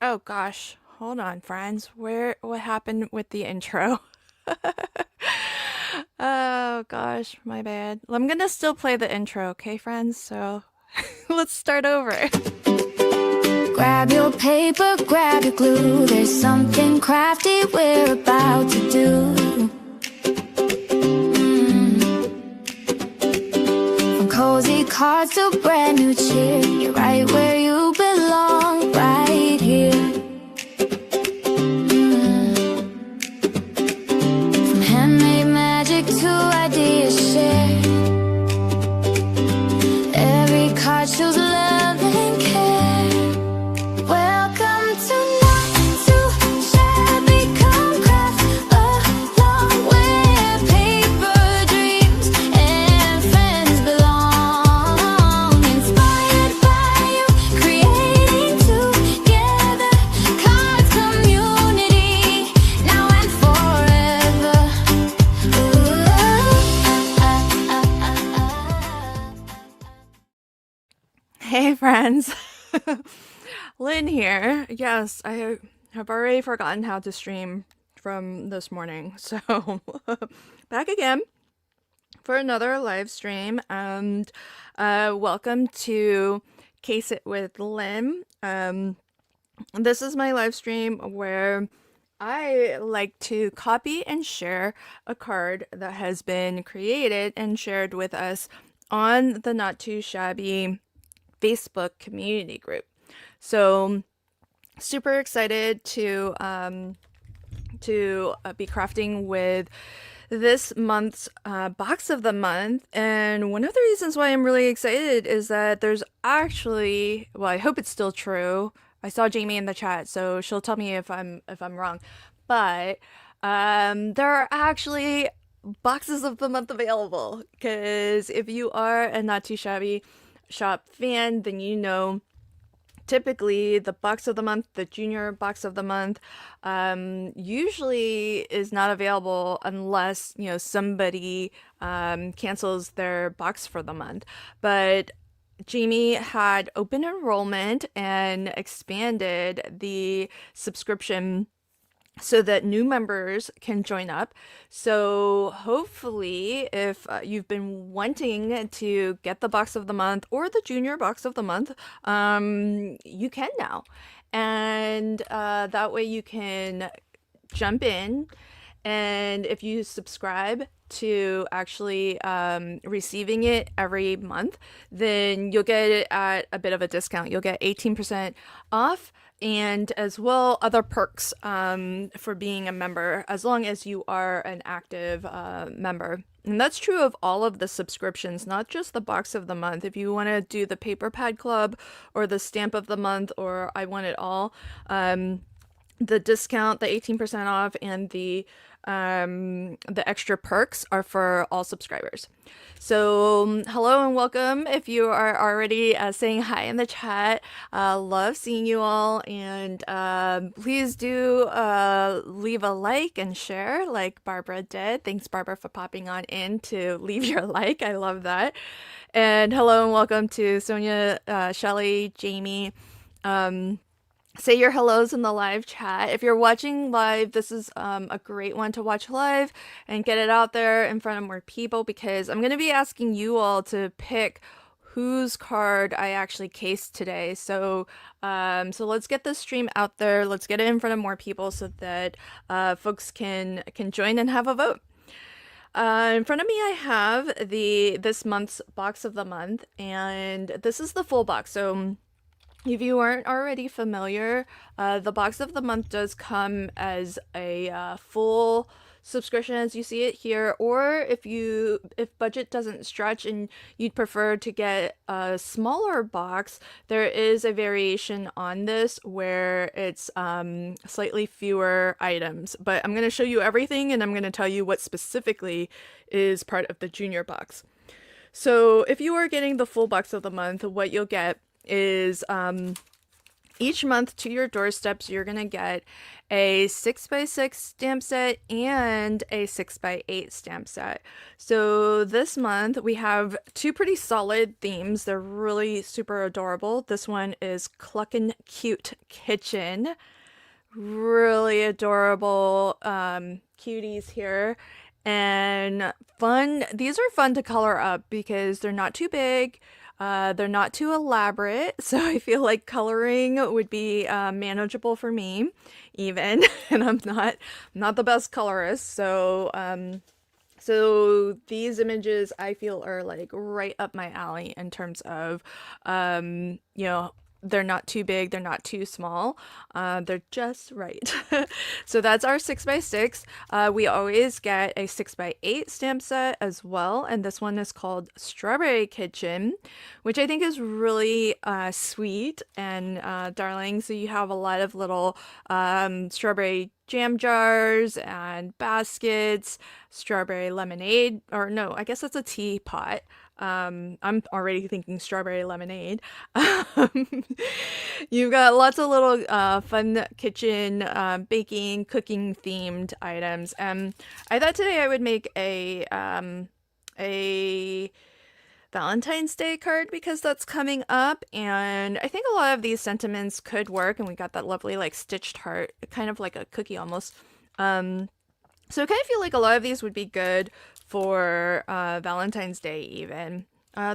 Oh gosh, hold on, friends. What happened with the intro? Oh gosh, my bad. I'm gonna still play the intro, okay, friends? So let's start over. Grab your paper, grab your glue. There's something crafty we're about to do. From cozy cards to brand new cheer, you're right where you belong, right here. From handmade magic to ideas shared, every card shows love and care. Welcome to not too shabby. Come craft along where paper dreams and friends belong. Inspired by you, creating together. Cards community, now and forever. Hey, friends. Lynn here. Yes, I have already forgotten how to stream from this morning. So, back again for another live stream. And welcome to Case It with Lynn. This is my live stream where I like to copy and share a card that has been created and shared with us on the Not Too Shabby Facebook community group. So super excited to be crafting with this month's box of the month. And one of the reasons why I'm really excited is that there's actually, well, I hope it's still true. I saw Jamie in the chat, so she'll tell me if I'm wrong. But there are actually boxes of the month available, because if you are a Not Too Shabby shop fan, then you know typically the box of the month, the junior box of the month, usually is not available unless, you know, somebody cancels their box for the month. But Jamie had open enrollment and expanded the subscription so that new members can join up. So hopefully, if you've been wanting to get the box of the month or the junior box of the month, you can now. And that way you can jump in. And if you subscribe to actually receiving it every month, then you'll get it at a bit of a discount. You'll get 18% off, and as well other perks for being a member, as long as you are an active member. And that's true of all of the subscriptions, not just the box of the month. If you want to do the paper pad club or the stamp of the month or I want it all, the discount, the 18% off, and the extra perks are for all subscribers. So hello and welcome. If you are already saying hi in the chat, love seeing you all, and please do leave a like and share like Barbara did. Thanks, Barbara, for popping on in to leave your like. I love that. And hello and welcome to Sonia, Shelly, Jamie. Say your hellos in the live chat. If you're watching live, this is a great one to watch live and get it out there in front of more people, because I'm going to be asking you all to pick whose card I actually cased today. So let's get this stream out there. Let's get it in front of more people so that folks can join and have a vote. In front of me, I have this month's box of the month, and this is the full box. So if you aren't already familiar, the box of the month does come as a full subscription as you see it here, or if budget doesn't stretch and you'd prefer to get a smaller box, there is a variation on this where it's slightly fewer items. But I'm going to show you everything, and I'm going to tell you what specifically is part of the junior box. So if you are getting the full box of the month, what you'll get is Each month to your doorsteps, you're going to get a 6x6 stamp set and a 6x8 stamp set. So this month we have two pretty solid themes. They're really super adorable. This one is Cluckin' Cute Kitchen. Really adorable cuties here. And fun. These are fun to color up because they're not too big. They're not too elaborate, so I feel like coloring would be manageable for me, even. And I'm not the best colorist, so these images I feel are like right up my alley in terms of, you know, they're not too big, they're not too small, they're just right. So that's our 6x6. We always get a 6x8 stamp set as well, and this one is called Strawberry Kitchen, which I think is really sweet and darling. So you have a lot of little strawberry jam jars and baskets, strawberry lemonade, or no, I guess that's a teapot. I'm already thinking strawberry lemonade. Um, you've got lots of little fun kitchen, baking, cooking themed items. I thought today I would make a Valentine's Day card because that's coming up, and I think a lot of these sentiments could work. And we got that lovely like stitched heart, kind of like a cookie almost. Um, so I kind of feel like a lot of these would be good for Valentine's Day even.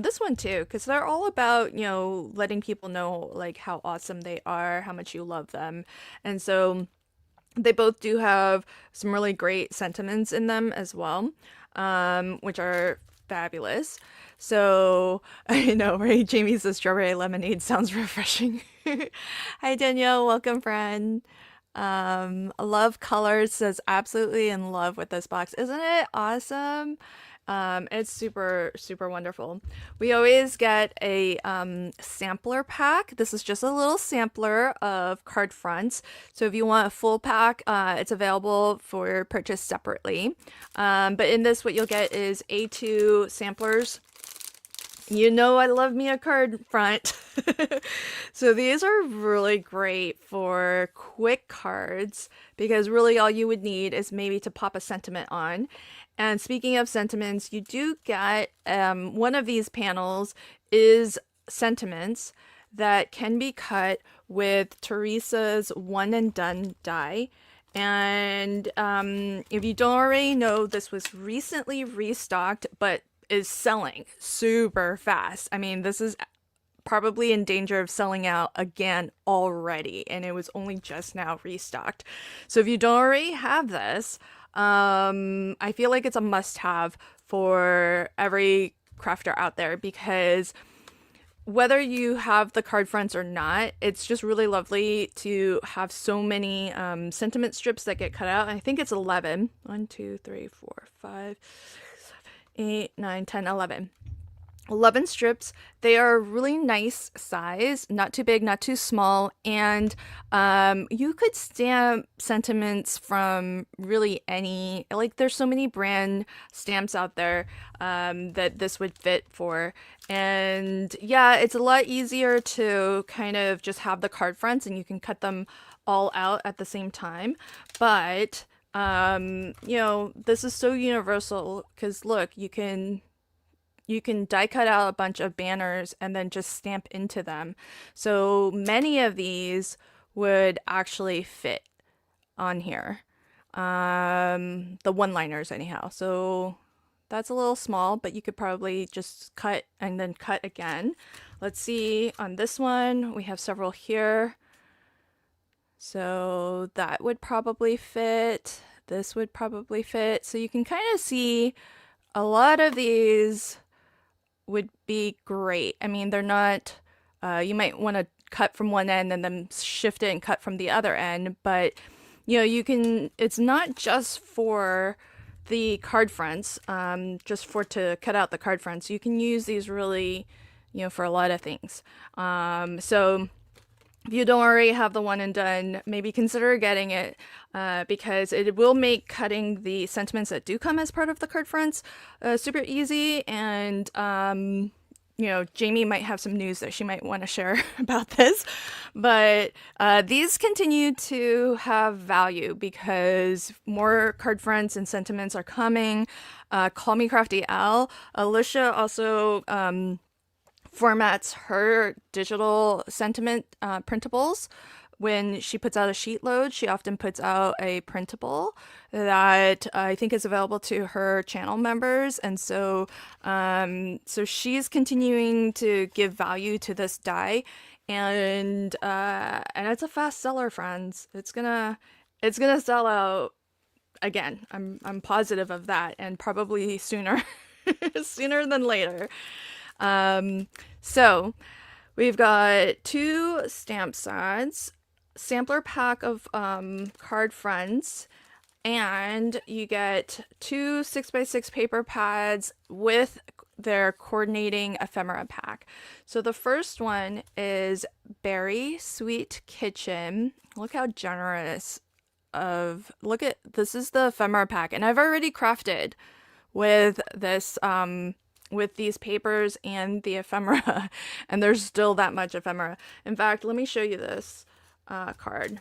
This one too, because they're all about, letting people know like how awesome they are, how much you love them. And so they both do have some really great sentiments in them as well, which are fabulous. So I know, right? Jamie says strawberry lemonade sounds refreshing. Hi, Danielle. Welcome, friend. Love Colors says absolutely in love with this box. Isn't it awesome? It's super, super wonderful. We always get a sampler pack. This is just a little sampler of card fronts. So if you want a full pack, it's available for purchase separately. But in this, what you'll get is A2 samplers. You know I love me a card front. So these are really great for quick cards because really all you would need is maybe to pop a sentiment on. And speaking of sentiments, you do get one of these panels is sentiments that can be cut with Teresa's one and done die. And if you don't already know, this was recently restocked, but is selling super fast. I mean, this is probably in danger of selling out again already, and it was only just now restocked. So if you don't already have this, I feel like it's a must-have for every crafter out there because whether you have the card fronts or not, it's just really lovely to have so many sentiment strips that get cut out. I think it's 11. 1, 2, 3, 4, 5, 8, 9, 10, 11. 11 strips. They are a really nice size, not too big, not too small, and you could stamp sentiments from really any, like there's so many brand stamps out there that this would fit for. And yeah, it's a lot easier to kind of just have the card fronts and you can cut them all out at the same time. But this is so universal because look, you can die cut out a bunch of banners and then just stamp into them. So many of these would actually fit on here. The one-liners anyhow. So that's a little small, but you could probably just cut and then cut again. Let's see on this one, we have several here. So that would probably fit. This would probably fit. So you can kind of see a lot of these would be great. I mean, they're not, you might want to cut from one end and then shift it and cut from the other end, but you can, it's not just for the card fronts, just for to cut out the card fronts. You can use these really, for a lot of things. So if you don't already have the one and done, maybe consider getting it because it will make cutting the sentiments that do come as part of the card fronts super easy. And Jamie might have some news that she might want to share about this, but these continue to have value because more card fronts and sentiments are coming. Call Me Crafty Al. Alicia also formats her digital sentiment printables. When she puts out a sheet load, she often puts out a printable that I think is available to her channel members, and so she's continuing to give value to this die, and it's a fast seller, friends. It's gonna sell out again. I'm positive of that, and probably sooner, sooner than later. So we've got two stamp sets, sampler pack of card fronts, and you get two 6x6 paper pads with their coordinating ephemera pack. So the first one is Berry Sweet Kitchen. Look how generous of, look at, this is the ephemera pack, and I've already crafted with this with these papers and the ephemera, and there's still that much ephemera. In fact, let me show you this card.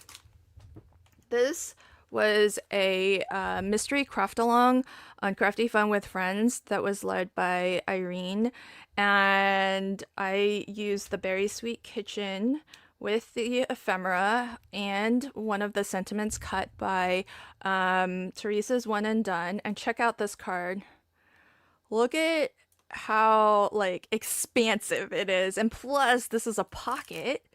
This was a mystery craft along on Crafty Fun with Friends that was led by Irene, and I used the Berry Sweet Kitchen with the ephemera and one of the sentiments cut by Teresa's One and Done. And check out this card. Look at how like expansive it is, and plus this is a pocket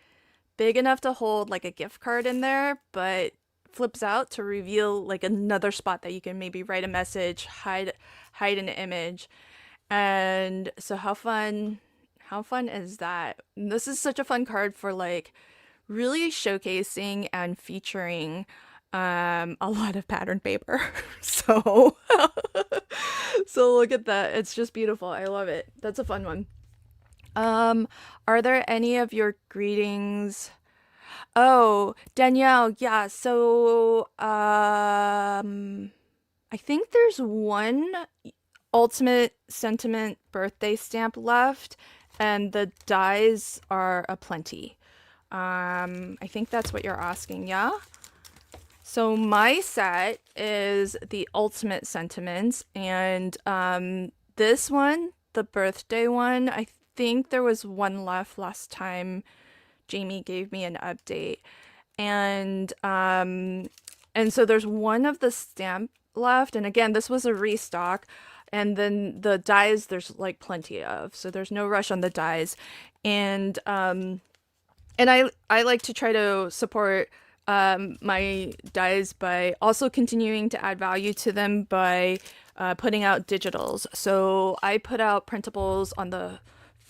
big enough to hold like a gift card in there, but flips out to reveal like another spot that you can maybe write a message, hide an image. And so how fun is that? This is such a fun card for like really showcasing and featuring a lot of pattern paper. So so look at that. It's just beautiful. I love it. That's a fun one. Are there any of your greetings? Oh, Danielle, yeah. So, I think there's one ultimate sentiment birthday stamp left, and the dies are aplenty. I think that's what you're asking, yeah? So my set is the ultimate sentiments, and this one, the birthday one, I think there was one left last time Jamie gave me an update, and so there's one of the stamp left, and again, this was a restock, and then the dies there's like plenty of, so there's no rush on the dies, and I like to try to support my dies by also continuing to add value to them by putting out digitals. So I put out printables on the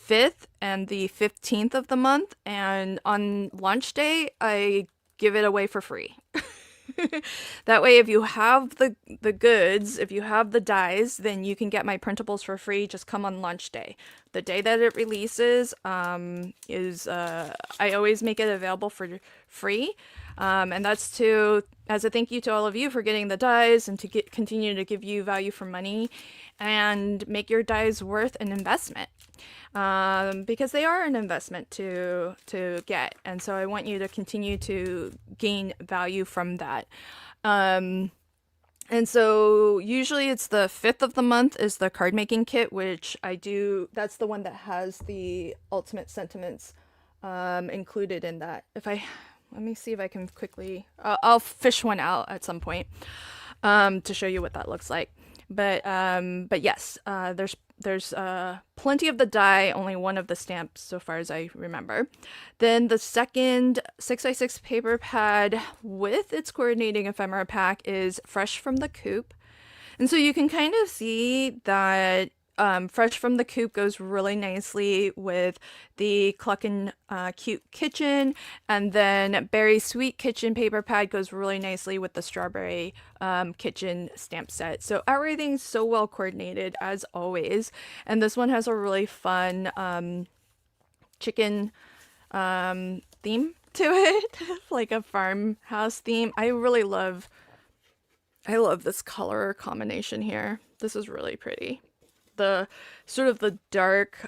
5th and the 15th of the month, and on launch day I give it away for free. That way, if you have the goods, if you have the dies, then you can get my printables for free. Just come on launch day. The day that it releases is I always make it available for free, and that's to as a thank you to all of you for getting the dies and to continue to give you value for money and make your dies worth an investment. Because they are an investment to get, and so I want you to continue to gain value from that. And so usually it's the 5th of the month is the card making kit, which I do. That's the one that has the ultimate sentiments included in that. Let me see if I can quickly. I'll fish one out at some point to show you what that looks like. But yes, there's plenty of the die, only one of the stamps so far as I remember. Then the second 6x6 paper pad with its coordinating ephemera pack is Fresh from the Coop. And so you can kind of see that Fresh from the Coop goes really nicely with the Cluckin' Cute Kitchen, and then Berry Sweet Kitchen paper pad goes really nicely with the Strawberry Kitchen stamp set. So everything's so well coordinated as always, and this one has a really fun chicken theme to it, like a farmhouse theme. I love this color combination here. This is really pretty. The sort of the dark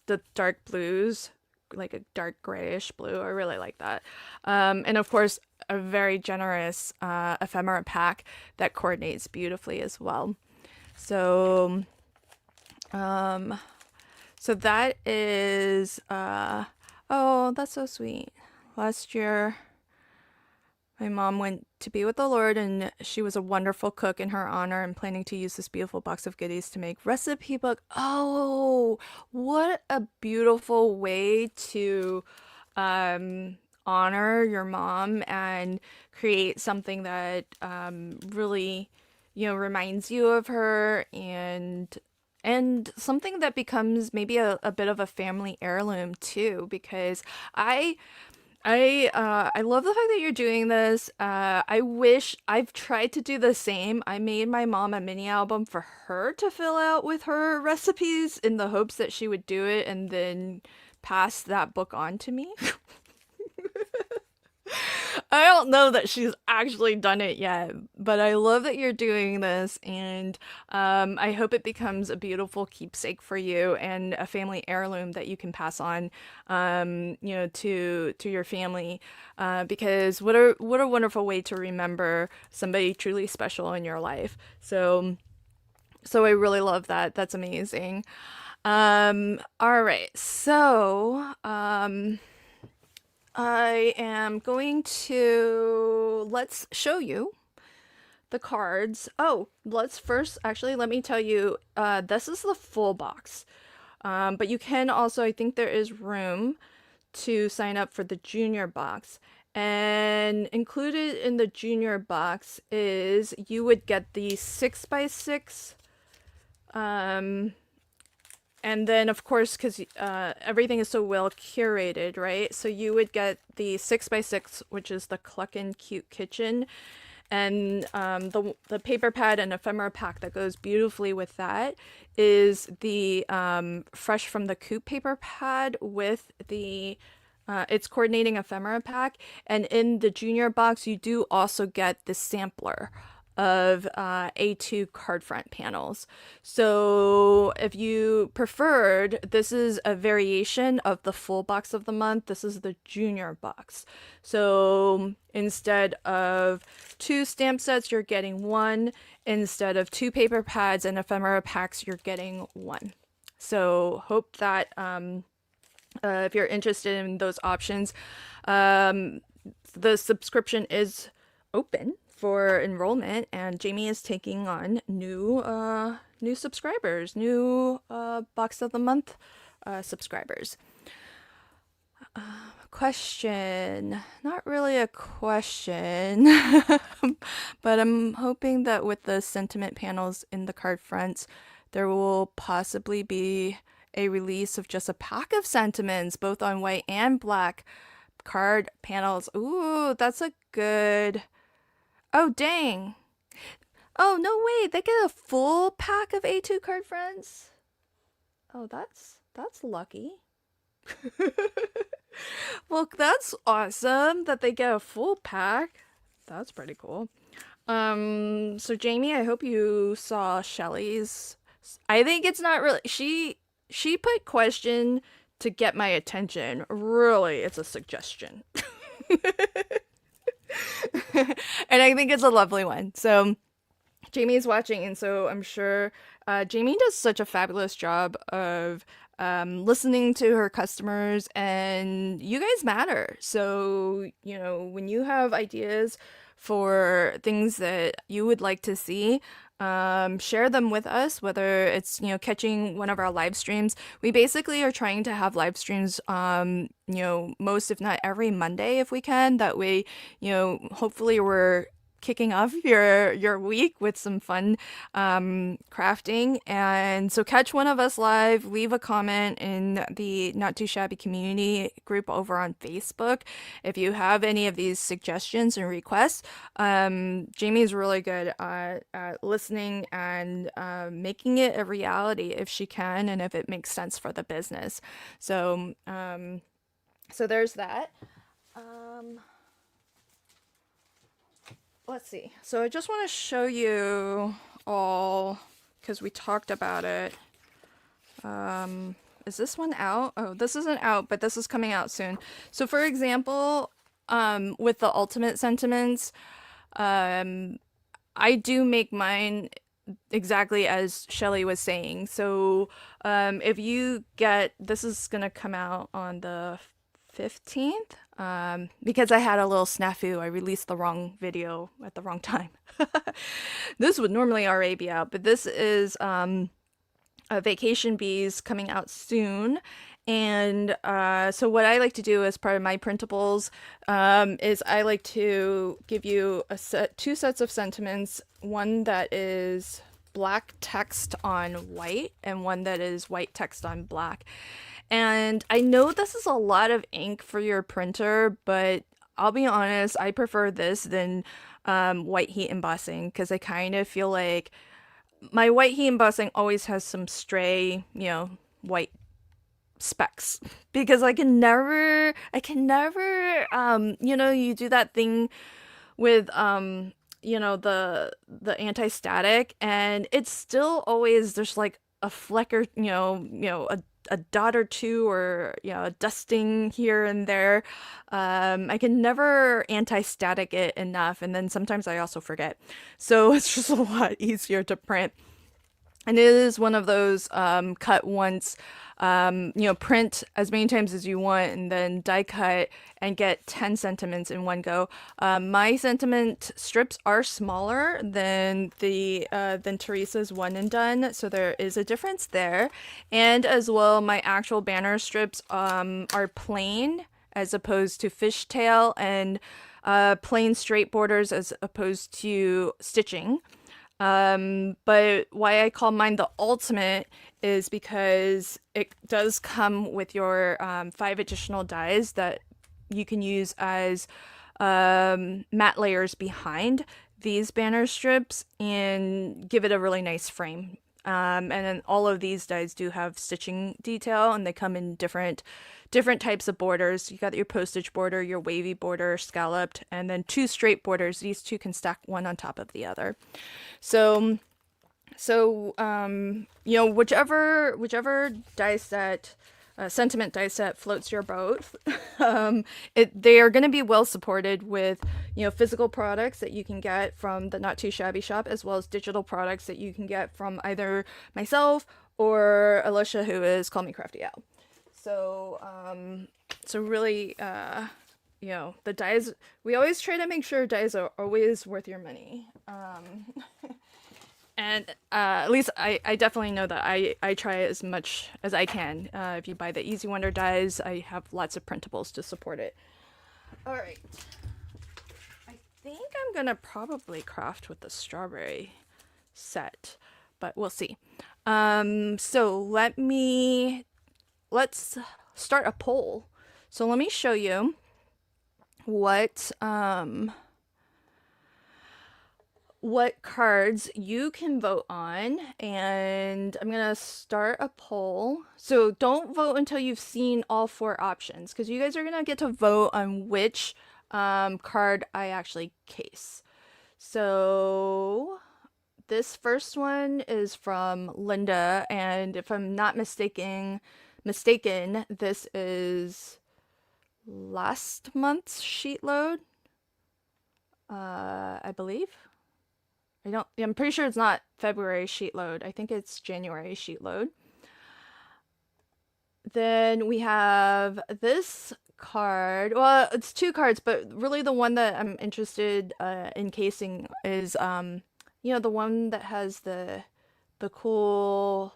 the dark blues, like a dark grayish blue. I really like that. And of course, a very generous ephemera pack that coordinates beautifully as well. So, um, so that is, oh, that's so sweet. Last year, my mom went to be with the Lord, and she was a wonderful cook in her honor and planning to use this beautiful box of goodies to make recipe book. Oh, what a beautiful way to honor your mom and create something that really, reminds you of her, and something that becomes maybe a bit of a family heirloom too, because I I love the fact that you're doing this. I wish I've tried to do the same. I made my mom a mini album for her to fill out with her recipes in the hopes that she would do it and then pass that book on to me. I don't know that she's actually done it yet, but I love that you're doing this, and I hope it becomes a beautiful keepsake for you and a family heirloom that you can pass on, to your family, because what a wonderful way to remember somebody truly special in your life. So I really love that. That's amazing. All right, so I am going to let's show you the cards. Oh, let's first actually let me tell you, this is the full box. But you can also, I think there is room to sign up for the junior box. And included in the junior box is you would get the 6x6, and then, of course, because everything is so well curated, right? So you would get the 6x6, which is the Cluckin' Cute Kitchen, and the paper pad and ephemera pack that goes beautifully with that is the Fresh from the Coop paper pad with the its coordinating ephemera pack. And in the junior box, you do also get the sampler of A2 card front panels. So if you preferred, this is a variation of the full box of the month. This is the junior box. So instead of 2 stamp sets, you're getting 1. Instead of 2 paper pads and ephemera packs, you're getting 1. So hope that if you're interested in those options, the subscription is open for enrollment, and Jamie is taking on new subscribers, new box of the month subscribers. Question, not really a question, but I'm hoping that with the sentiment panels in the card fronts, there will possibly be a release of just a pack of sentiments, both on white and black card panels. Ooh, that's a good. Oh, dang. Oh, no way. They get a full pack of A2 card friends. Oh, that's lucky. Well, that's awesome that they get a full pack. That's pretty cool. So Jamie, I hope you saw Shelly's. I think it's not really she put question to get my attention. Really, it's a suggestion. And I think it's a lovely one. So Jamie's watching, and so I'm sure Jamie does such a fabulous job of listening to her customers, and you guys matter. So, when you have ideas for things that you would like to see, share them with us, whether it's, catching one of our live streams. We basically are trying to have live streams, most, if not every Monday, if we can. That way, hopefully we're kicking off your week with some fun crafting. And so catch one of us live, leave a comment in the Not Too Shabby community group over on Facebook if you have any of these suggestions and requests. Jamie's really good at listening and making it a reality if she can, and if it makes sense for the business. So so there's that. Let's see. So I just want to show you all, because we talked about it is this one out? Oh, this isn't out, but this is coming out soon. So for example, with the ultimate sentiments, um, I do make mine exactly as Shelly was saying. So, if you get this is gonna come out on the 15th. Because I had a little snafu, I released the wrong video at the wrong time. This would normally already be out, but this is Vacation Bees coming out soon. And so, what I like to do as part of my printables is I like to give you two sets of sentiments. One that is black text on white, and one that is white text on black. And I know this is a lot of ink for your printer, but I'll be honest, I prefer this than white heat embossing because I kind of feel like my white heat embossing always has some stray, white specks because I can never, you do that thing with the anti-static, and it's still always there's like a fleck or a dot or two, or a dusting here and there. I can never anti-static it enough, and then sometimes I also forget, so it's just a lot easier to print. And it is one of those cut once, print as many times as you want, and then die cut and get 10 sentiments in one go. My sentiment strips are smaller than than Teresa's one and done, so there is a difference there. And as well, my actual banner strips are plain as opposed to fishtail, and plain straight borders as opposed to stitching. But why I call mine the ultimate is because it does come with your 5 additional dies that you can use as matte layers behind these banner strips and give it a really nice frame. And then all of these dies do have stitching detail, and they come in different types of borders. You got your postage border, your wavy border, scalloped, and then 2 straight borders. These 2 can stack one on top of the other. So, whichever die set, sentiment die set floats your boat. They are going to be well supported with, physical products that you can get from the Not Too Shabby shop, as well as digital products that you can get from either myself or Alicia, who is Call Me Crafty Al. So, so really, the dies, we always try to make sure dies are always worth your money. And at least I definitely know that I try as much as I can. If you buy the Easy Wonder dies, I have lots of printables to support it. All right. I think I'm going to probably craft with the strawberry set, but we'll see. So let's start a poll. So let me show you what cards you can vote on, and I'm gonna start a poll. So don't vote until you've seen all 4 options, because you guys are gonna get to vote on which card I actually case. So this first one is from Linda, and if I'm not mistaken, this is last month's sheet load, I believe. I'm pretty sure it's not February sheet load. I think it's January sheet load. Then we have this card. Well, it's 2 cards, but really the one that I'm interested in casing is the one that has the cool,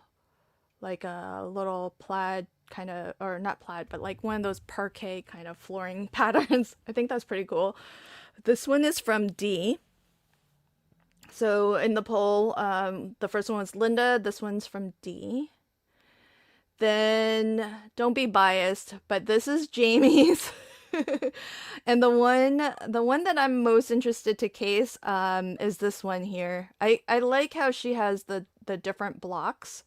like a little plaid kind of, or not plaid, but like one of those parquet kind of flooring patterns. I think that's pretty cool. This one is from D. So in the poll, the first one was Linda. This one's from D. Then don't be biased, but this is Jamie's. And the one that I'm most interested to case is this one here. I like how she has the different blocks.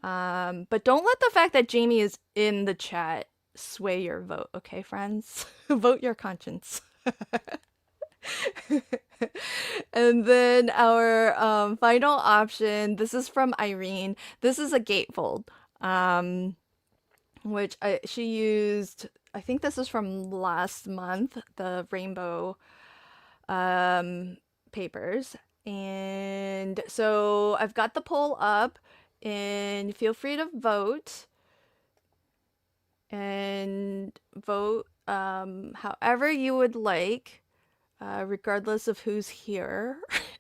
But don't let the fact that Jamie is in the chat sway your vote, okay, friends? Vote your conscience. And then our final option, this is from Irene. This is a gatefold. which she used. I think this is from last month, the rainbow um, papers. And so I've got the poll up, and feel free to vote and vote however you would like, regardless of who's here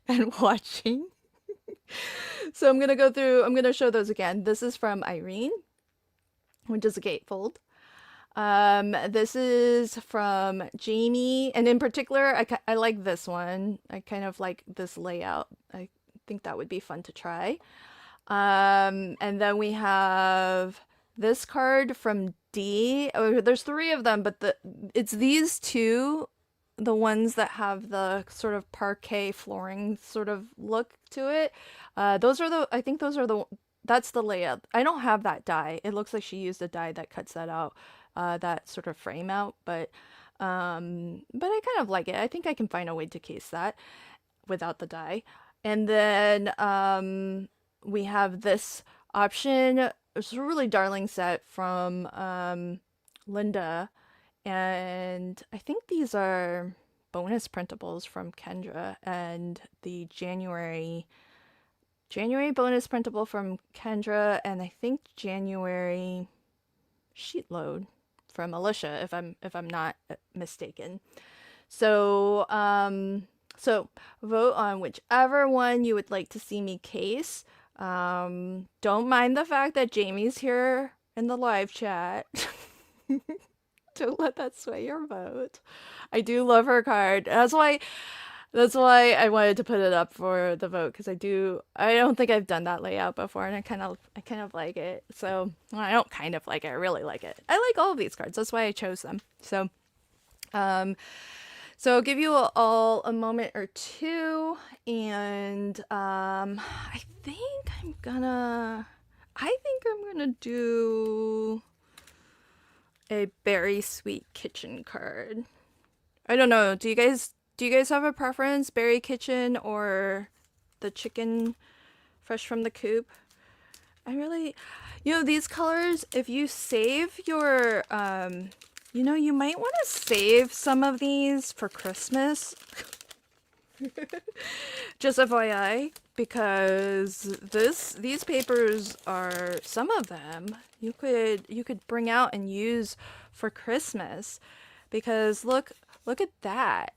and watching. So I'm gonna go through, I'm gonna show those again. This is from Irene, which is a gatefold. This is from Jamie, and in particular, I like this one. I kind of like this layout. I think that would be fun to try. And then we have this card from D. Oh, there's three of them, but it's these two, the ones that have the sort of parquet flooring sort of look to it. Those are the, I think those are the, that's the layout. I don't have that die. It looks like she used a die that cuts that out, that sort of frame out, but I kind of like it. I think I can find a way to case that without the die. And then we have this option. It's a really darling set from Linda, and I think these are bonus printables from Kendra, and the January bonus printable from Kendra, and I think January sheet load from Alicia, if I'm not mistaken. So so vote on whichever one you would like to see me case. Don't mind the fact that Jamie's here in the live chat. Don't let that sway your vote. I do love her card. That's why I wanted to put it up for the vote, because I don't think I've done that layout before, and I kind of like it. So, well, I don't kind of like it, I really like it. I like all of these cards. That's why I chose them. So so I'll give you all a moment or two, and I think I'm gonna do a berry sweet kitchen card. I don't know. Do you guys have a preference? Berry kitchen or the chicken fresh from the coop? These colors, if you save your you might want to save some of these for Christmas. Just FYI, because these papers are, some of them you could bring out and use for Christmas, because look at that.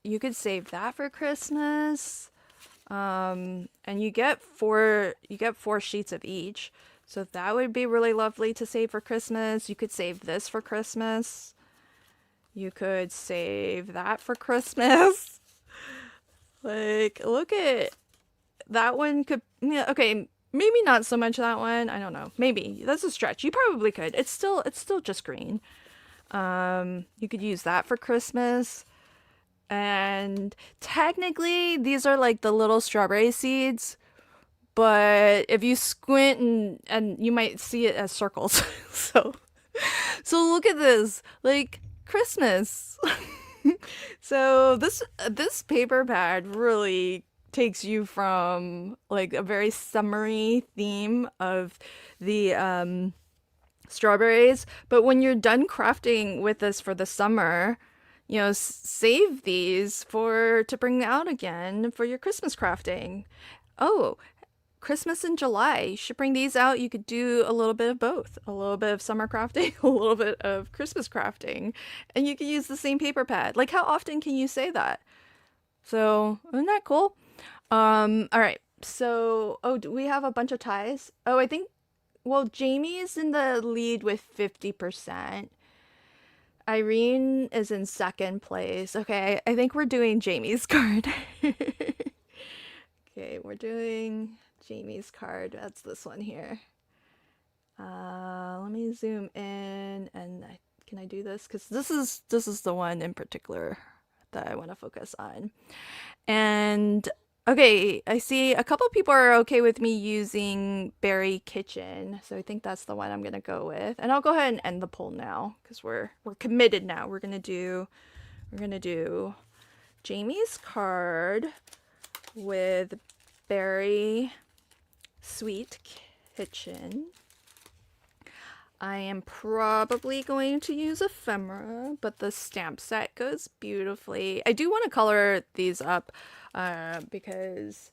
You could save that for Christmas. And you get four sheets of each. So that would be really lovely to save for Christmas. You could save this for Christmas. You could save that for Christmas. Like, look at that one. Yeah, okay, maybe not so much that one. I don't know. Maybe that's a stretch. You probably could. It's still just green. You could use that for Christmas. And technically, these are like the little strawberry seeds, but if you squint and you might see it as circles. so look at this, like Christmas. So this paper pad really takes you from like a very summery theme of the strawberries, but when you're done crafting with this for the summer, save these to bring out again for your Christmas crafting. Oh, Christmas in July. You should bring these out. You could do a little bit of both. A little bit of summer crafting, a little bit of Christmas crafting. And you can use the same paper pad. Like, how often can you say that? So, isn't that cool? All right. So, do we have a bunch of ties? Oh, I think, well, Jamie's in the lead with 50%. Irene is in second place. Okay, I think we're doing Jamie's card. Okay, we're doing Jamie's card. That's this one here. Let me zoom in, and can I do this? Because this is the one in particular that I want to focus on. And okay, I see a couple people are okay with me using Berry Kitchen, so I think that's the one I'm gonna go with. And I'll go ahead and end the poll now, because we're committed now. We're gonna do Jamie's card with Berry Sweet Kitchen. I am probably going to use ephemera, but the stamp set goes beautifully. I do want to color these up because,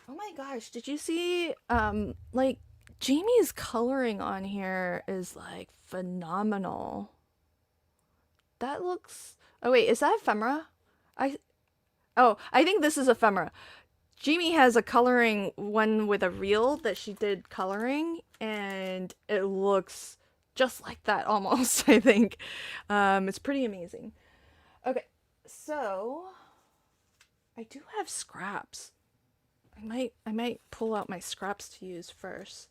oh my gosh, did you see, like, Jamie's coloring on here is like phenomenal. That looks, oh wait, is that ephemera? I, oh, I think this is ephemera. Jamie has a coloring one with a reel that she did coloring, and it looks just like that almost, I think. It's pretty amazing. Okay, so I do have scraps. I might pull out my scraps to use first.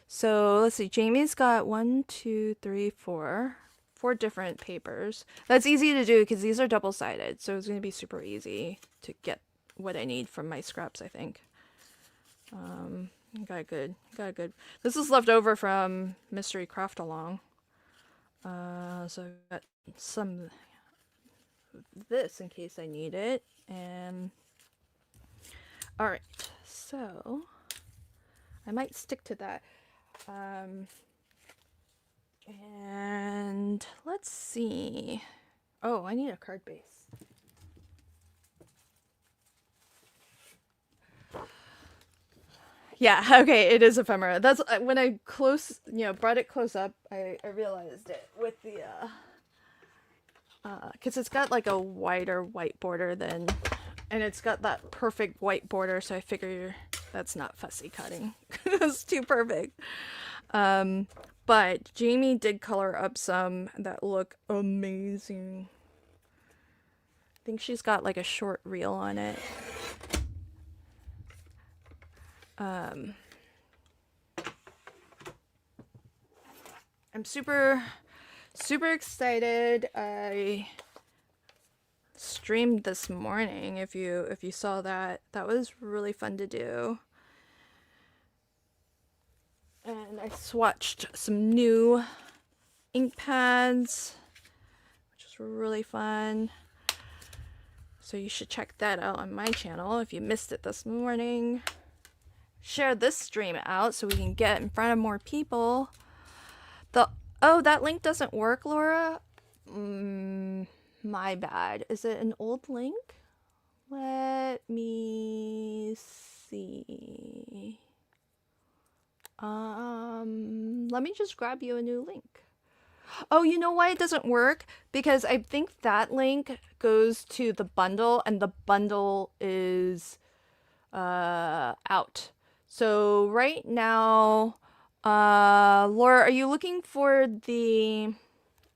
So let's see. Jamie's got one, two, three, four different papers. That's easy to do because these are double-sided, so it's going to be super easy to get what I need from my scraps, I think. Got a good. This is left over from Mystery Craft Along. So I've got some of this in case I need it. And all right, so I might stick to that. And let's see. Oh, I need a card base. Yeah, okay, it is ephemera. That's when I brought it close up, I realized it with the, because it's got like a wider white border than, and it's got that perfect white border, so I figure that's not fussy cutting. It's too perfect. But Jamie did color up some that look amazing. I think she's got like a short reel on it. I'm super excited. I streamed this morning. If you saw that, that was really fun to do. And I swatched some new ink pads, which was really fun. So you should check that out on my channel if you missed it this morning. Share this stream out so we can get in front of more people. Oh, that link doesn't work, Laura? My bad. Is it an old link? Let me see. Let me just grab you a new link. Oh, you know why it doesn't work? Because I think that link goes to the bundle, and the bundle is out. So right now, Laura, are you looking for the...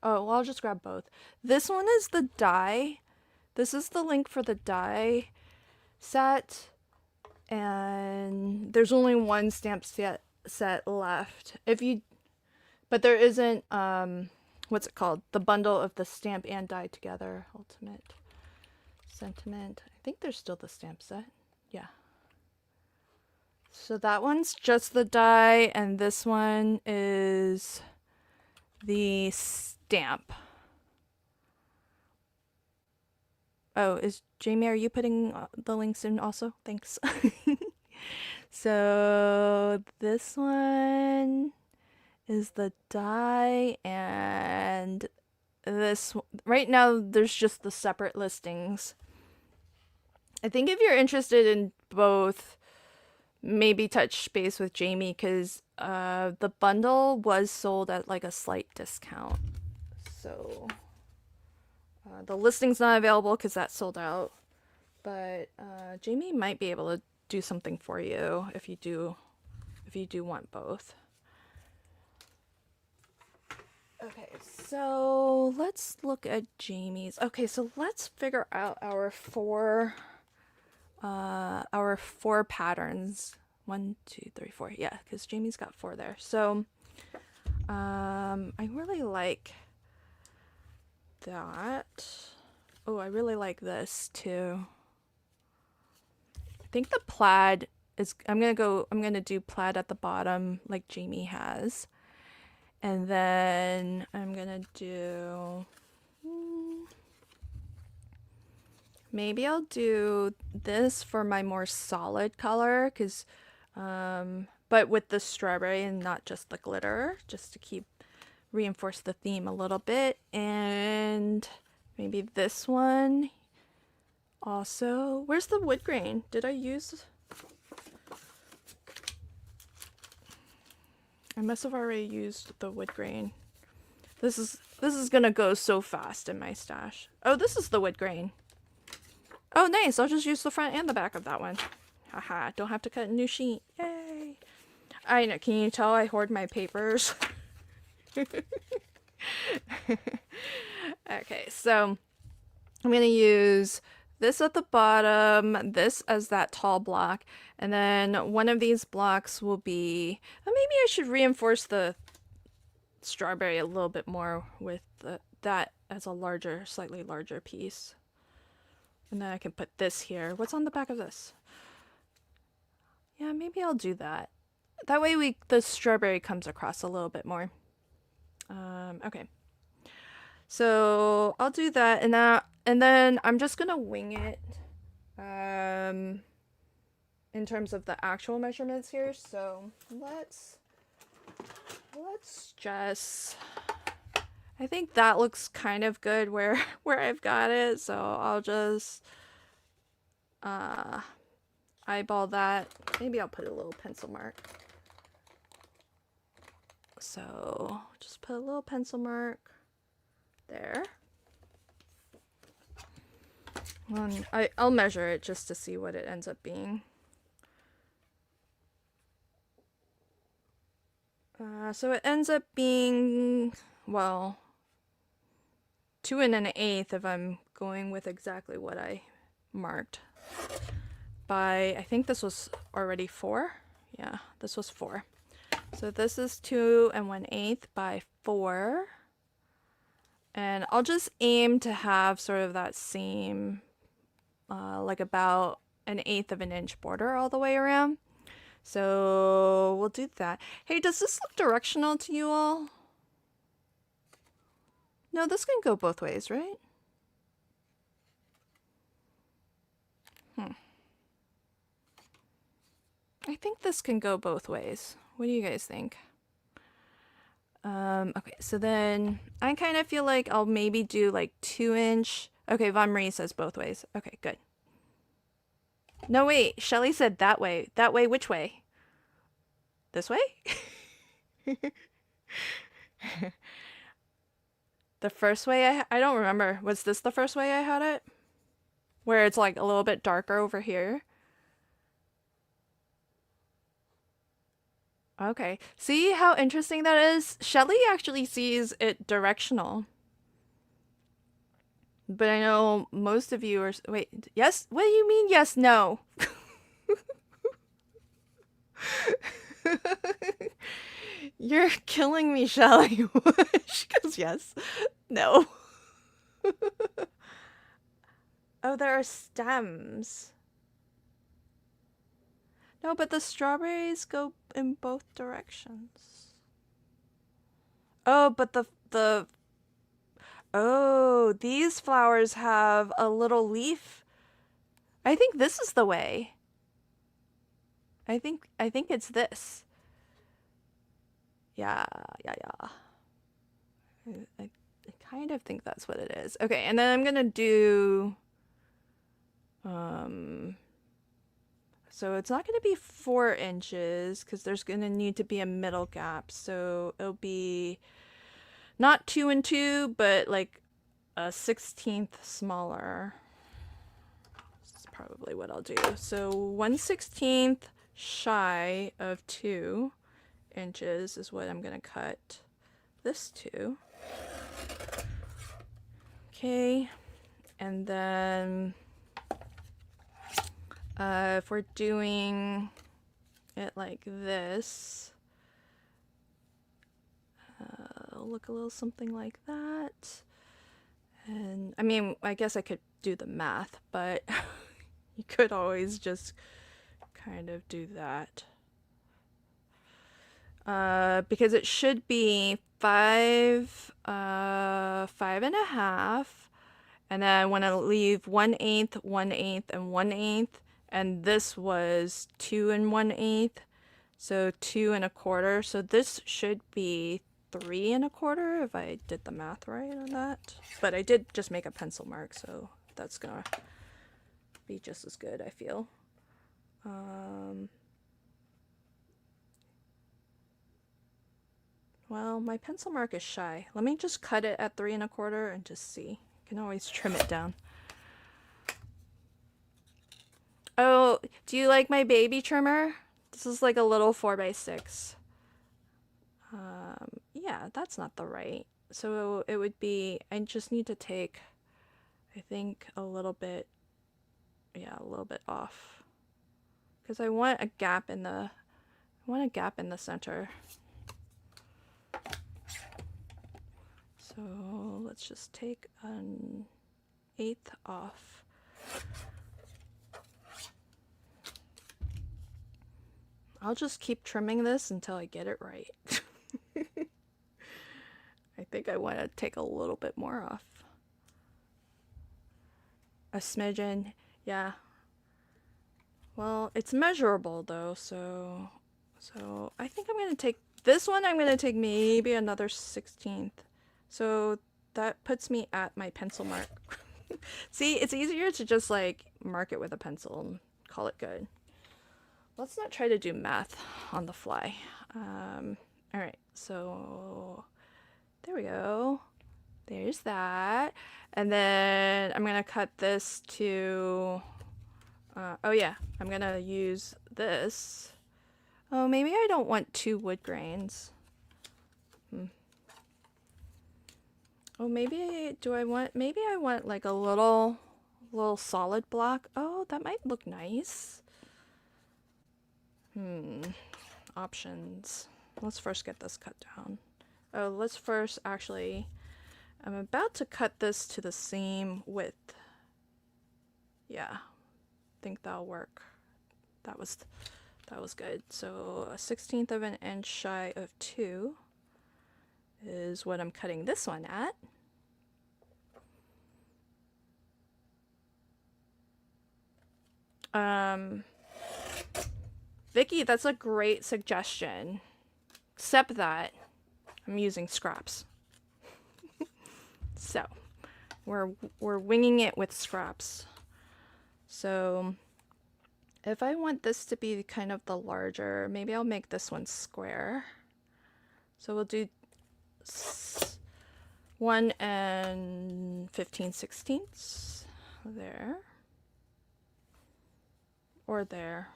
Oh, well, I'll just grab both. This one is the die. This is the link for the die set. And there's only one stamp set left. But there isn't, what's it called? The bundle of the stamp and die together. Ultimate Sentiment. I think there's still the stamp set. Yeah. So that one's just the die, and this one is the stamp. Oh, Jamie, are you putting the links in also? Thanks. So this one is the die, and this right now there's just the separate listings. I think if you're interested in both, maybe touch base with Jamie, because the bundle was sold at like a slight discount. So the listing's not available because that's sold out. But Jamie might be able to do something for you if you do want both. Okay, so let's look at Jamie's. Okay, so let's figure out our four patterns. 1, 2, 3, 4. Yeah, because Jamie's got 4 there. So I really like that. Oh, I really like this too. I think the plaid is, I'm gonna do plaid at the bottom like Jamie has. And then I'm gonna do, maybe I'll do this for my more solid color, because but with the strawberry and not just the glitter, just to reinforce the theme a little bit. And maybe this one also. Where's the wood grain? Did I use? I must have already used the wood grain. This is gonna go so fast in my stash. Oh, this is the wood grain. Oh, nice. I'll just use the front and the back of that one. Haha, don't have to cut a new sheet. Yay. I know, can you tell I hoard my papers? Okay, so I'm gonna use this at the bottom, this as that tall block, and then one of these blocks will be, maybe I should reinforce the strawberry a little bit more with that as a larger, slightly larger piece. And then I can put this here. What's on the back of this? Yeah, maybe I'll do that. That way the strawberry comes across a little bit more. Okay. So I'll do that, and then I'm just gonna wing it in terms of the actual measurements here. So let's just, I think that looks kind of good where I've got it, so I'll just eyeball that. Maybe I'll put a little pencil mark. So just put a little pencil mark there. And I'll measure it just to see what it ends up being. So it ends up being, well, 2 1/8 if I'm going with exactly what I marked. I think this was already 4. Yeah, this was 4. So this is 2 1/8 by 4. And I'll just aim to have sort of that same, like about 1/8 of an inch border all the way around. So we'll do that. Hey, does this look directional to you all? No, this can go both ways, right? I think this can go both ways. What do you guys think? Okay, so then I kind of feel like I'll maybe do like 2-inch. Okay, Von Marie says both ways. Okay, good. No, wait, Shelly said that way. That way, which way? This way? The first way I don't remember. Was this the first way I had it? Where it's like a little bit darker over here? Okay. See how interesting that is? Shelly actually sees it directional. But I know most of you are... Wait, yes? What do you mean yes, no? You're killing me, Shelly. She goes, yes. No. Oh, there are stems. No, but the strawberries go in both directions. Oh, but oh, these flowers have a little leaf. I think this is the way. I think it's this. Yeah. I kind of think that's what it is. Okay, and then I'm gonna do so it's not gonna be 4 inches because there's gonna need to be a middle gap. So it'll be not 2 and 2, but like a 1/16 smaller. This is probably what I'll do. So 1/16 shy of 2 inches is what I'm gonna cut this to. Okay, and then if we're doing it like this, it'll look a little something like that. And I mean, I guess I could do the math, but you could always just kind of do that. Because it should be 5, 5.5, and then I want to leave 1/8, 1/8, and 1/8, and this was 2 1/8, So 2 1/4. So this should be 3 1/4 if I did the math right on that. But I did just make a pencil mark, so that's gonna be just as good, I feel. Well, my pencil mark is shy. Let me just cut it at 3 1/4 and just see. You can always trim it down. Oh, do you like my baby trimmer? This is like a little 4x6. Yeah, that's not the right. So it would be, I just need to take, I think, a little bit, yeah, a little bit off. Because I want a gap in the, center. So let's just take an 1/8 off. I'll just keep trimming this until I get it right. I think I want to take a little bit more off. A smidgen, yeah. Well, it's measurable though, so I think I'm gonna take this one. I'm gonna take maybe another 1/16. So that puts me at my pencil mark. See, it's easier to just like mark it with a pencil and call it good. Let's not try to do math on the fly. All right, so there we go. There's that. And then I'm gonna cut this to, oh yeah, I'm gonna use this. Oh, maybe I don't want 2 wood grains. Oh, maybe, maybe I want like a little solid block. Oh, that might look nice. Options. Let's first get this cut down. Oh, let's first actually, I'm about to cut this to the same width. Yeah, think that'll work. That was good. So 1/16 of an inch shy of 2 is what I'm cutting this one at. Vicky, that's a great suggestion. Except that I'm using scraps. So we're winging it with scraps. So if I want this to be kind of the larger, maybe I'll make this one square. So we'll do 1 15/16 there. Or there.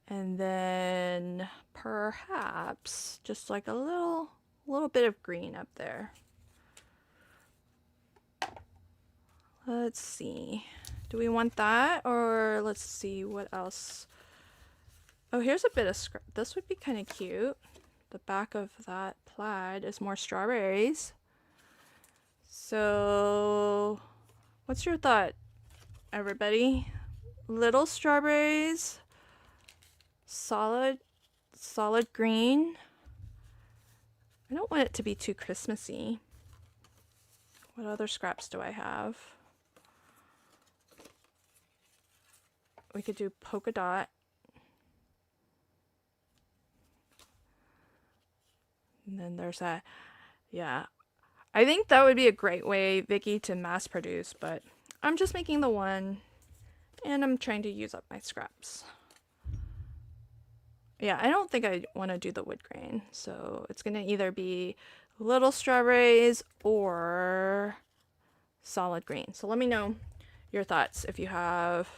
And then perhaps just like a little bit of green up there. Let's see. Do we want that, or let's see what else? Oh, here's a bit of scrap. This would be kind of cute. The back of that plaid is more strawberries. So what's your thought, everybody? Little strawberries, solid green. I don't want it to be too Christmassy. What other scraps do I have? We could do polka dot. And then there's that. Yeah. I think that would be a great way, Vicky, to mass produce, but I'm just making the one and I'm trying to use up my scraps. Yeah, I don't think I want to do the wood grain, so it's gonna either be little strawberries or solid green. So let me know your thoughts if you have.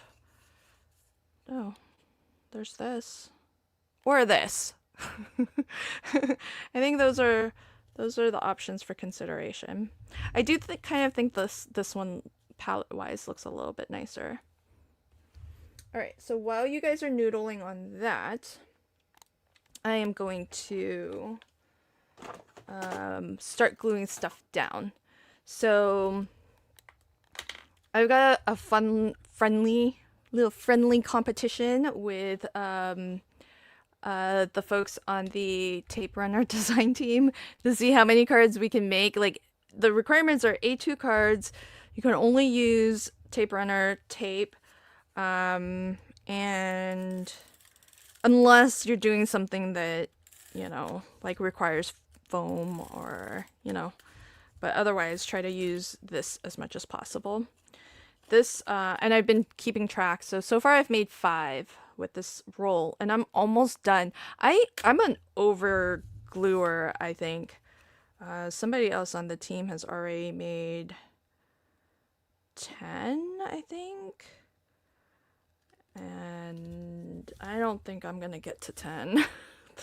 Oh, there's this or this. I think those are the options for consideration. I do kind of think this one palette wise looks a little bit nicer. All right, so while you guys are noodling on that, I am going to start gluing stuff down. So I've got a friendly competition with the folks on the tape runner design team to see how many cards we can make. Like, the requirements are A2 cards. You can only use tape runner tape, and unless you're doing something that, you know, like requires foam or, you know, but otherwise try to use this as much as possible. This, and I've been keeping track. So far I've made 5 with this roll and I'm almost done. I'm an over gluer, I think. Somebody else on the team has already made 10, I think. And I don't think I'm gonna get to 10.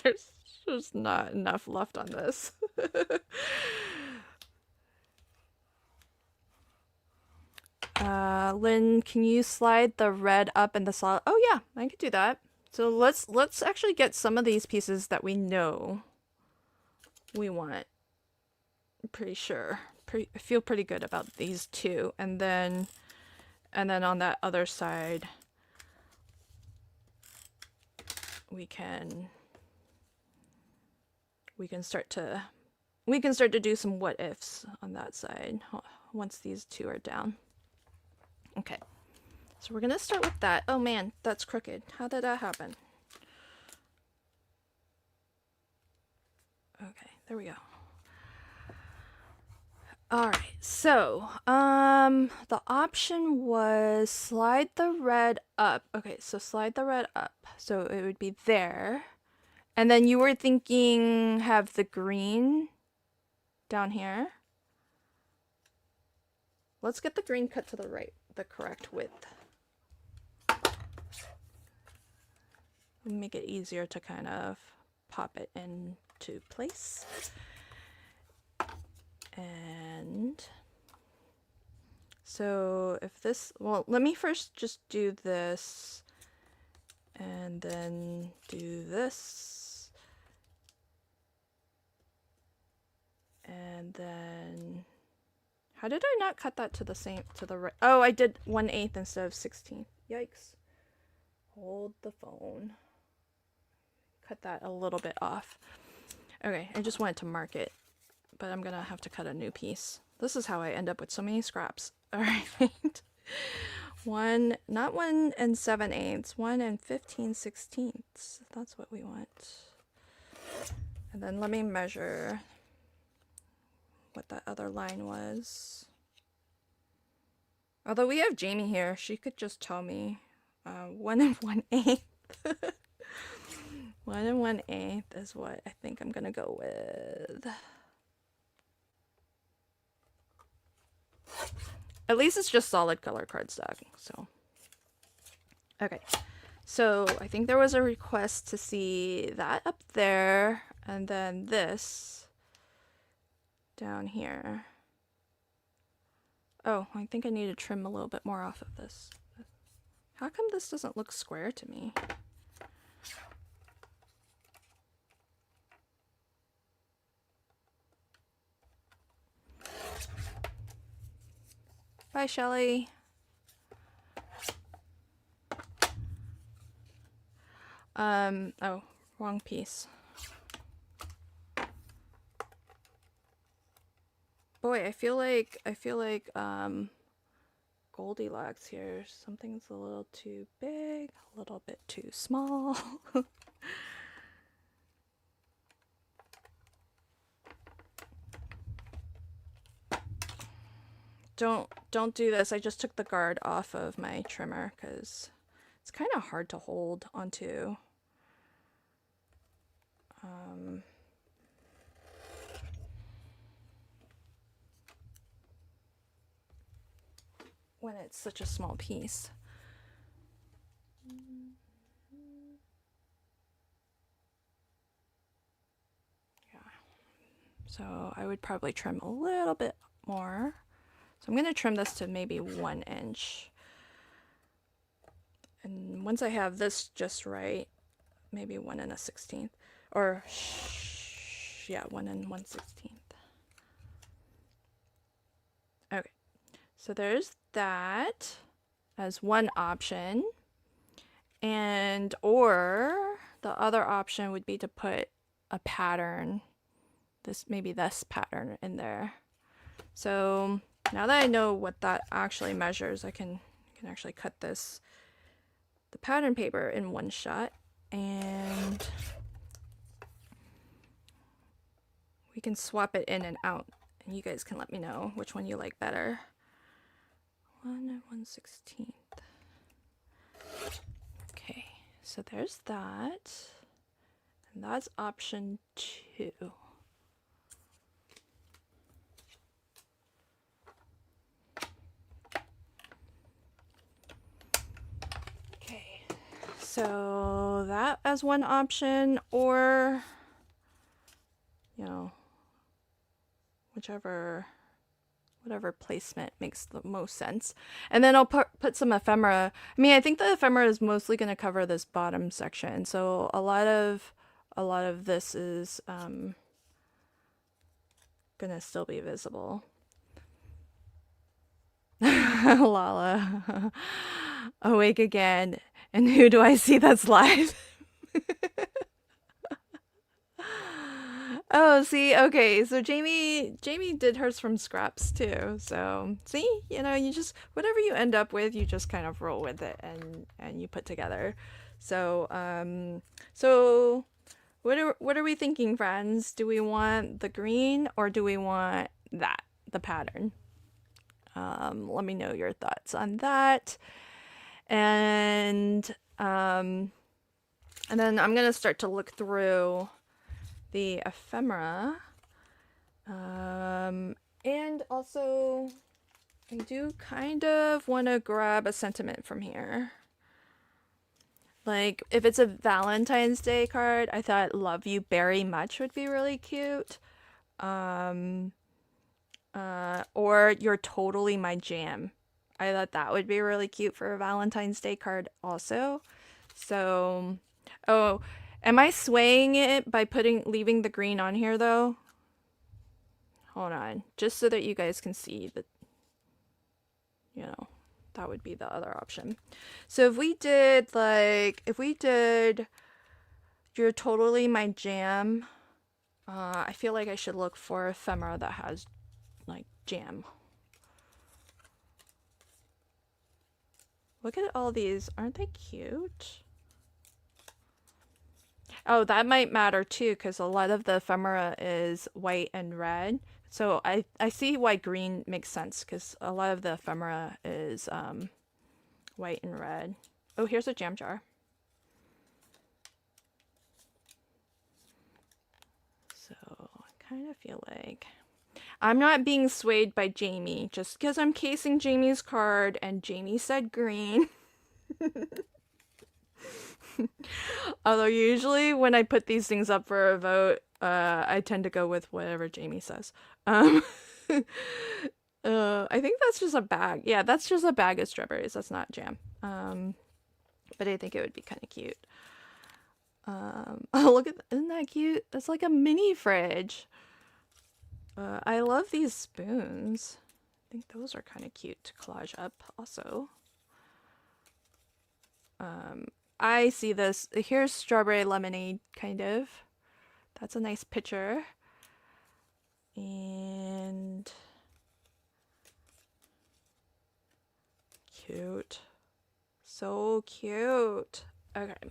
There's just not enough left on this. Lynn, can you slide the red up in the solid? Oh yeah, I could do that. So let's actually get some of these pieces that we know we want. I'm pretty sure. I feel pretty good about these two, and then on that other side, we can start to do some what ifs on that side once these two are down. Okay, so we're gonna start with that. Oh man, that's crooked. How did that happen? Okay, there we go. All right, so the option was slide the red up. Okay, so slide the red up, so it would be there, and then you were thinking have the green down here. Let's get the green cut to the right, the correct width. Make it easier to kind of pop it into place. And so if this, well, let me first just do this and then do this. And then, how did I not cut that to the right? Oh, I did 1/8 instead of 16. Yikes. Hold the phone. Cut that a little bit off. Okay, I just wanted to mark it, but I'm gonna have to cut a new piece. This is how I end up with so many scraps. All right. Not 1 7/8, 1 15/16. That's what we want. And then let me measure what that other line was. Although we have Jamie here, she could just tell me 1 1/8. 1 1/8 is what I think I'm gonna go with. At least it's just solid color cardstock, so. Okay, so I think there was a request to see that up there, and then this down here. Oh, I think I need to trim a little bit more off of this. How come this doesn't look square to me? Bye, Shelly. Oh, wrong piece. Boy, I feel like Goldilocks here. Something's a little too big, a little bit too small. Don't do this. I just took the guard off of my trimmer because it's kind of hard to hold onto. When it's such a small piece. Yeah. So I would probably trim a little bit more. So I'm going to trim this to maybe 1 inch. And once I have this just right, maybe 1 1/16. Or, yeah, 1 1/16. Okay, so there's that as one option. And, or the other option would be to put a pattern, maybe this pattern in there. So now that I know what that actually measures, I can actually cut the pattern paper in one shot and we can swap it in and out, and you guys can let me know which one you like better. 1 and 1/16. Okay, so there's that, and that's option 2. Okay, so that as one option, or whatever placement makes the most sense. And then I'll put some ephemera. I mean, I think the ephemera is mostly going to cover this bottom section, so a lot of this is gonna still be visible. Lala, awake again, and who do I see that's live? Oh, see, okay, so Jamie did hers from scraps too. So see, you just whatever you end up with, you just kind of roll with it and you put together. So so what are we thinking, friends? Do we want the green or do we want the pattern? Let me know your thoughts on that. And then I'm gonna start to look through the ephemera, and also I do kind of want to grab a sentiment from here. Like if it's a Valentine's Day card, I thought "Love You Very Much" would be really cute, or "You're Totally My Jam." I thought that would be really cute for a Valentine's Day card also. So, oh, am I swaying it by leaving the green on here though? Hold on, just so that you guys can see that, that would be the other option. So if we did "You're Totally My Jam," I feel like I should look for ephemera that has like jam. Look at all these, aren't they cute? Oh, that might matter too, because a lot of the ephemera is white and red. So I see why green makes sense, because a lot of the ephemera is white and red. Oh, here's a jam jar. So I kind of feel like I'm not being swayed by Jamie, just because I'm casing Jamie's card and Jamie said green. Although usually when I put these things up for a vote, I tend to go with whatever Jamie says. I think that's just a bag. Yeah, that's just a bag of strawberries. That's not jam. But I think it would be kind of cute. Oh, look at isn't that cute? It's like a mini fridge. I love these spoons. I think those are kind of cute to collage up also. I see this. Here's strawberry lemonade, kind of. That's a nice picture. And cute. So cute. Okay.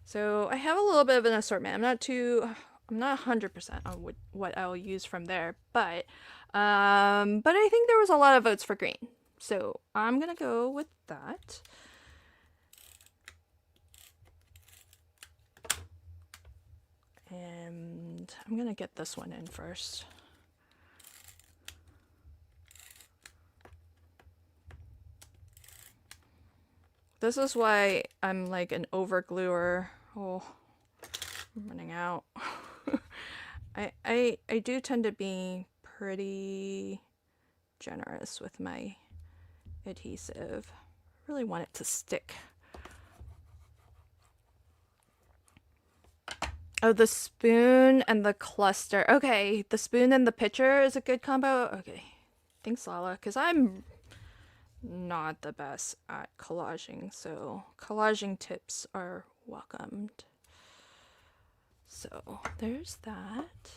So I have a little bit of an assortment. I'm not 100% on what I'll use from there, but I think there was a lot of votes for green. So I'm gonna go with that. And I'm gonna get this one in first. This is why I'm like an over gluer. Oh, I'm running out. I do tend to be pretty generous with my adhesive. I really want it to stick. Oh, the spoon and the cluster. Okay, the spoon and the pitcher is a good combo. Okay, thanks, Lala, because I'm not the best at collaging, so collaging tips are welcomed. So there's that.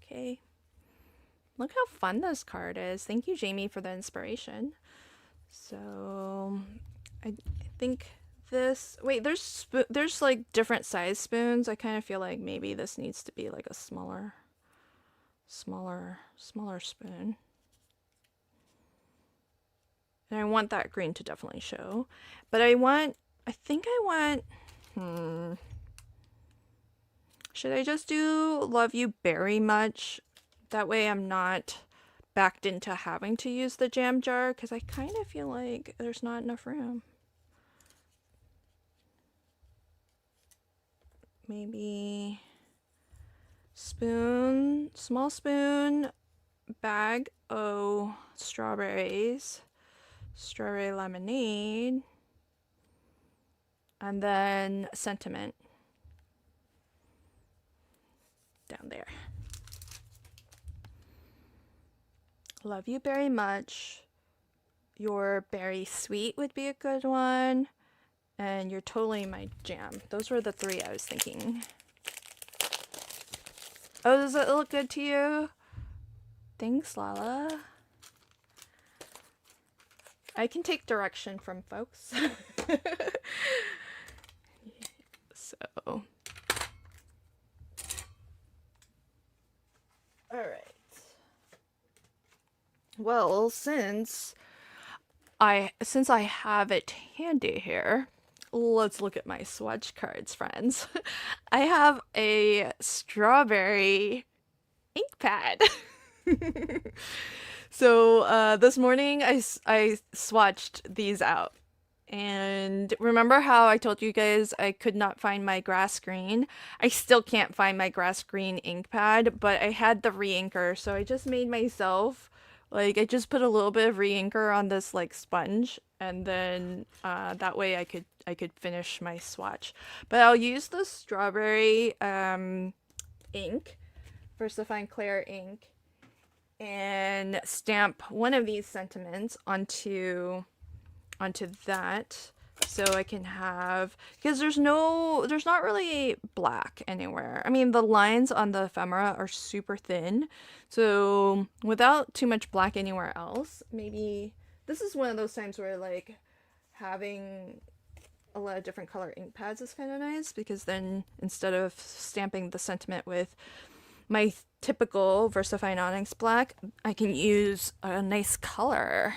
Okay, look how fun this card is. Thank you, Jamie, for the inspiration. So I think this. Wait, there's like different size spoons. I kind of feel like maybe this needs to be like a smaller spoon. And I want that green to definitely show. But I think I want, should I just do Love You Very Much? That way I'm not backed into having to use the jam jar, because I kind of feel like there's not enough room. Maybe spoon, small spoon, bag o strawberries, strawberry lemonade, and then sentiment down there. Love You Very Much. You're Berry Sweet would be a good one. And You're Totally My Jam. Those were the three I was thinking. Oh, does it look good to you? Thanks, Lala. I can take direction from folks. So. Alright. Well, since I have it handy here, let's look at my swatch cards, friends. I have a strawberry ink pad. So this morning I swatched these out. And remember how I told you guys I could not find my grass green? I still can't find my grass green ink pad, but I had the re-inker, so I just made myself, like, I just put a little bit of re-inker on this like sponge, and then that way I could finish my swatch. But I'll use the strawberry ink, VersaFine Clair ink, and stamp one of these sentiments onto that, so I can have, because there's not really black anywhere. I mean, the lines on the ephemera are super thin, so without too much black anywhere else, maybe this is one of those times where like having a lot of different color ink pads is kind of nice, because then instead of stamping the sentiment with my typical VersaFine Onyx black, I can use a nice color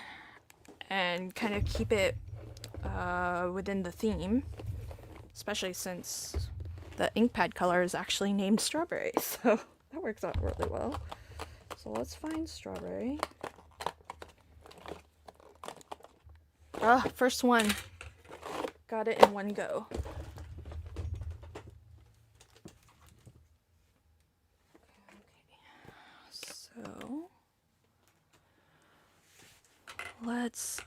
and kind of keep it within the theme, especially since the ink pad color is actually named strawberry, so that works out really well. So let's find strawberry. First one. Got it in one go. So let's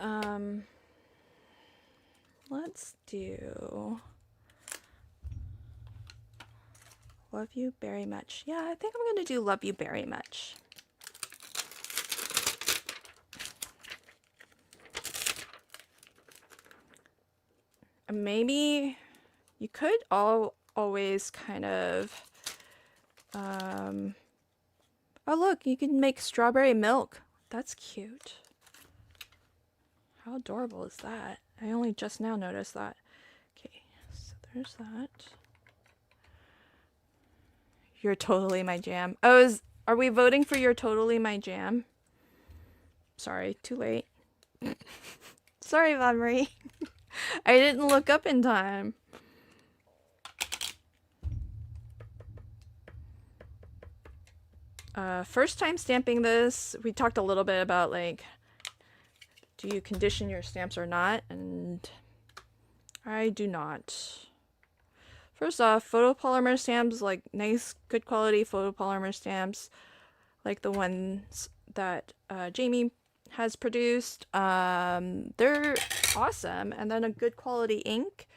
do Love You Very Much. Yeah, I think I'm gonna do Love You Very Much. Maybe you could always kind of oh look, you can make strawberry milk. That's cute. How adorable is that? I only just now noticed that. Okay, so there's that. You're Totally My Jam. Oh, are we voting for You're Totally My Jam? Sorry, too late. Sorry, Von Marie. I didn't look up in time. First time stamping this, we talked a little bit about like, do you condition your stamps or not? And I do not. First off, photopolymer stamps, like nice, good quality photopolymer stamps, like the ones that Jamie has produced, they're awesome. And then a good quality ink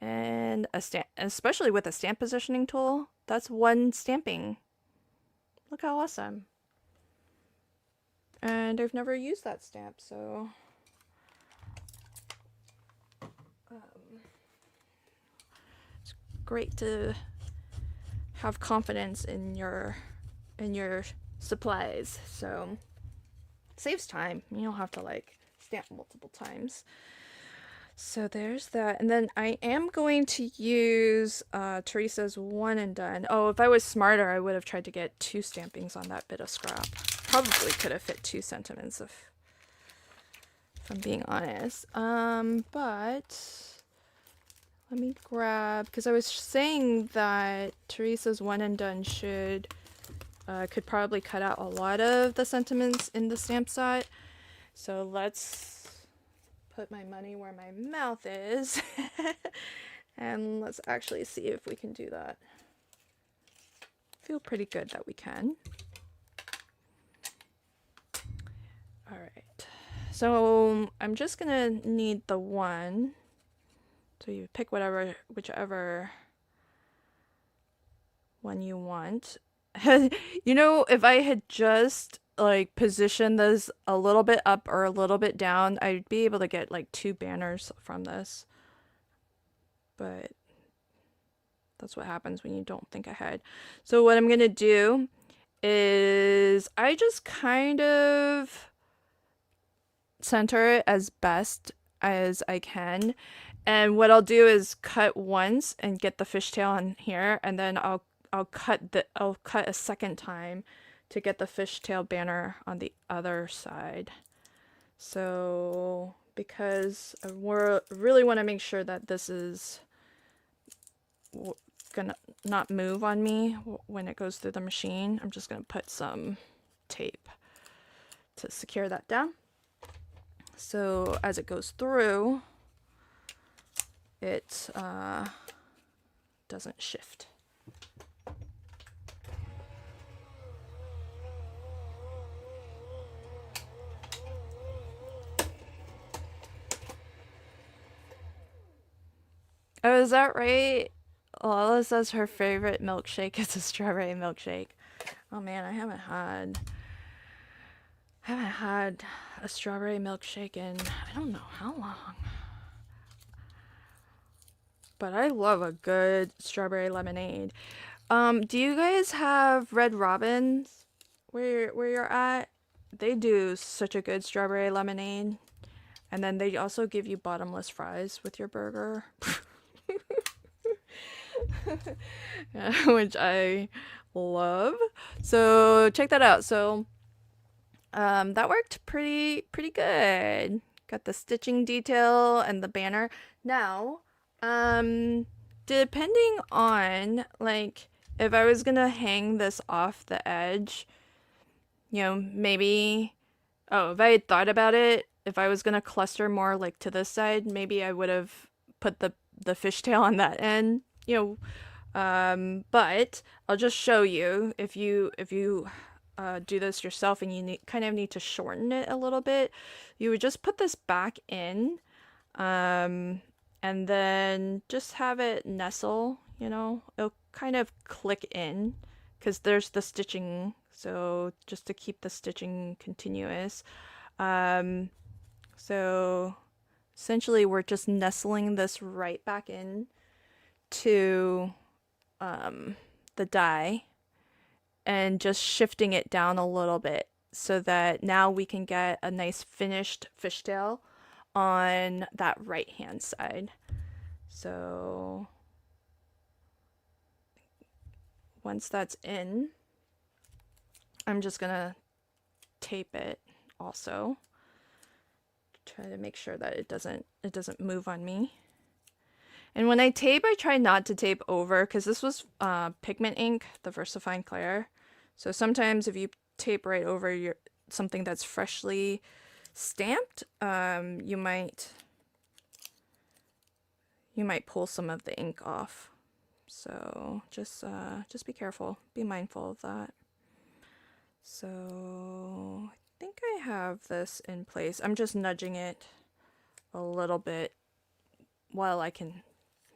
and a stamp, especially with a stamp positioning tool, that's one stamping. Look how awesome. And I've never used that stamp, so it's great to have confidence in your supplies. So it saves time. You don't have to like stamp multiple times. So there's that. And then I am going to use Teresa's one and done. Oh, if I was smarter, I would have tried to get 2 stampings on that bit of scrap. Probably could have fit 2 sentiments if I'm being honest. But let me grab, because I was saying that Teresa's one and done could probably cut out a lot of the sentiments in the stamp set. So let's put my money where my mouth is and let's actually see if we can do that. Feel pretty good that we can. All right, so I'm just gonna need the one. So you pick whichever one you want. You know, if I had just like positioned this a little bit up or a little bit down, I'd be able to get like 2 banners from this. But that's what happens when you don't think ahead. So what I'm gonna do is I just kind of center it as best as I can. And what I'll do is cut once and get the fishtail on here, and then I'll cut a second time to get the fishtail banner on the other side. So because I really want to make sure that this is gonna not move on me when it goes through the machine, I'm just gonna put some tape to secure that down. So as it goes through, it doesn't shift. Oh, is that right? Lala says her favorite milkshake is a strawberry milkshake. Oh man, I haven't had a strawberry milkshake in I don't know how long. But I love a good strawberry lemonade. Do you guys have Red Robins where you're at? They do such a good strawberry lemonade. And then they also give you bottomless fries with your burger. Which I love. So check that out. So that worked pretty good. Got the stitching detail and the banner. Now, depending on like if I was gonna hang this off the edge, you know, maybe if I had thought about it, if I was gonna cluster more like to this side, maybe I would have put the fishtail on that end, you know. But I'll just show you if you do this yourself and you kind of need to shorten it a little bit, you would just put this back in, and then just have it nestle, you know, it'll kind of click in because there's the stitching, so just to keep the stitching continuous. So essentially we're just nestling this right back in to the die and just shifting it down a little bit so that now we can get a nice finished fishtail on that right hand side. So once that's in, I'm just gonna tape it also. Try to make sure that it doesn't move on me. And when I tape, I try not to tape over because this was pigment ink, the VersaFine Clair. So sometimes if you tape right over something that's freshly stamped, you might pull some of the ink off. So just be careful, be mindful of that. So I think I have this in place. I'm just nudging it a little bit while I can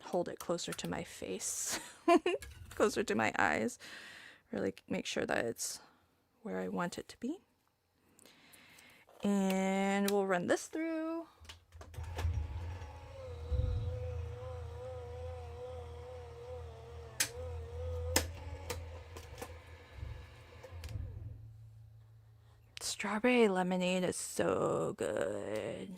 hold it closer to my face, closer to my eyes. Really make sure that it's where I want it to be. And we'll run this through. Strawberry lemonade is so good.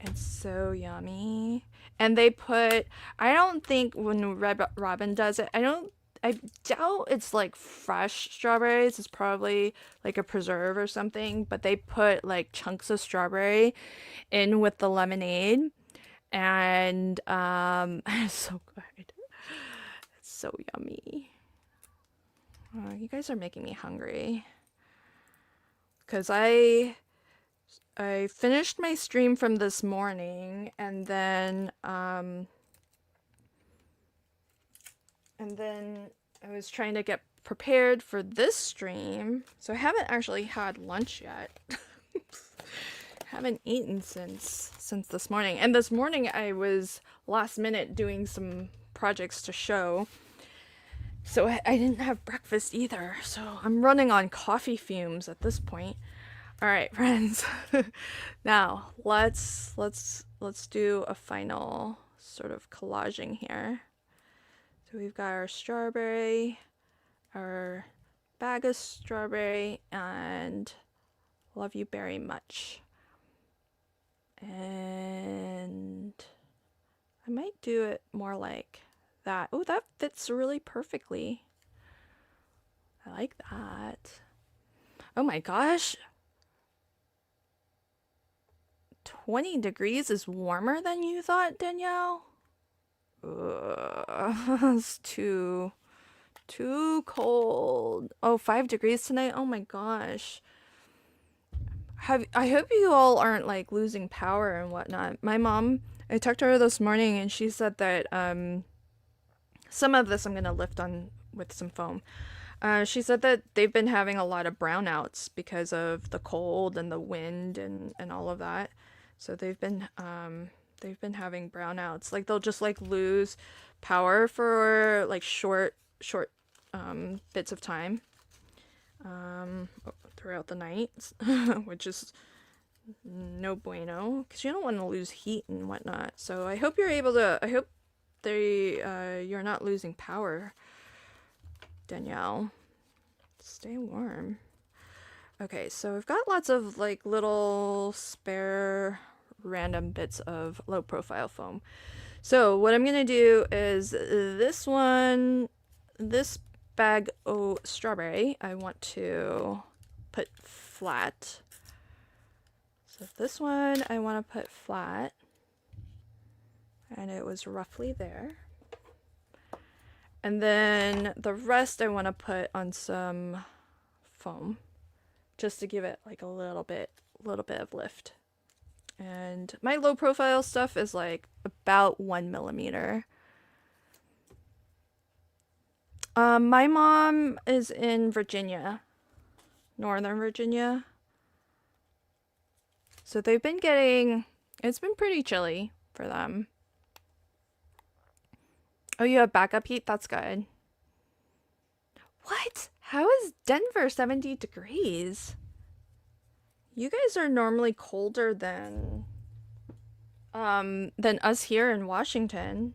It's so yummy. And they put, I don't think when Red Robin does it, I doubt it's like fresh strawberries. It's probably like a preserve or something, but they put like chunks of strawberry in with the lemonade. And it's so good. It's so yummy. Oh, you guys are making me hungry. Because I finished my stream from this morning and then I was trying to get prepared for this stream. So I haven't actually had lunch yet. Haven't eaten since this morning. And this morning I was last minute doing some projects to show. So I didn't have breakfast either. So I'm running on coffee fumes at this point. All right, friends. Now, let's do a final sort of collaging here. So we've got our strawberry, our bag of strawberry, and love you very much. And I might do it more like that. Oh, that fits really perfectly. I like that. Oh my gosh. 20 degrees is warmer than you thought, Danielle? It's too cold. Oh, 5 degrees tonight? Oh my gosh. I hope you all aren't like losing power and whatnot. My mom, I talked to her this morning and she said that some of this I'm gonna lift on with some foam. She said that they've been having a lot of brownouts because of the cold and the wind and all of that. So they've been having brownouts. Like they'll just like lose power for like short bits of time throughout the night, which is no bueno because you don't want to lose heat and whatnot. So I hope you're able to. I hope you're not losing power, Danielle. Stay warm. Okay, so we've got lots of like little spare random bits of low profile foam. So what I'm gonna do is this bag of strawberry I want to put flat. So this one I want to put flat, and it was roughly there. And then the rest I want to put on some foam, just to give it like a little bit of lift. And my low profile stuff is like about 1 millimeter. My mom is in Virginia, Northern Virginia. So they've been it's been pretty chilly for them. Oh, you have backup heat? That's good. What? How is Denver 70 degrees? You guys are normally colder than us here in Washington.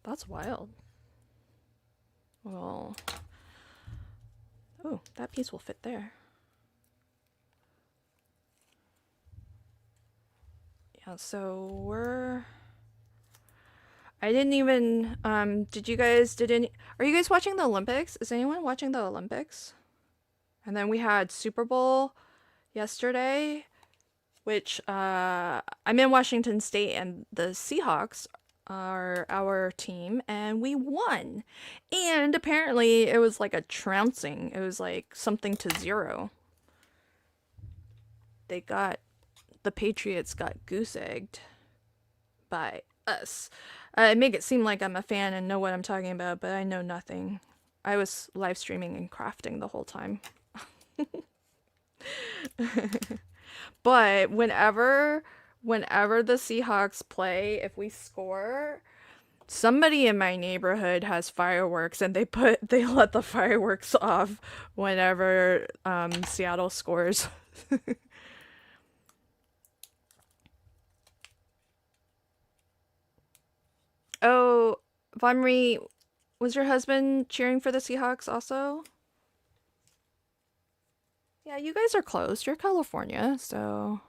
That's wild. Well, oh, that piece will fit there. Yeah, so I didn't even are you guys watching the Olympics? Is anyone watching the Olympics? And then we had Super Bowl yesterday, which I'm in Washington State and the Seahawks are our team and we won. And apparently it was like a trouncing. It was like something to 0. The Patriots got goose egged by us. Make it seem like I'm a fan and know what I'm talking about, but I know nothing. I was live streaming and crafting the whole time. But whenever the Seahawks play, if we score, somebody in my neighborhood has fireworks and they let the fireworks off whenever Seattle scores. Oh, Von Marie, was your husband cheering for the Seahawks also? Yeah, you guys are close. You're California, so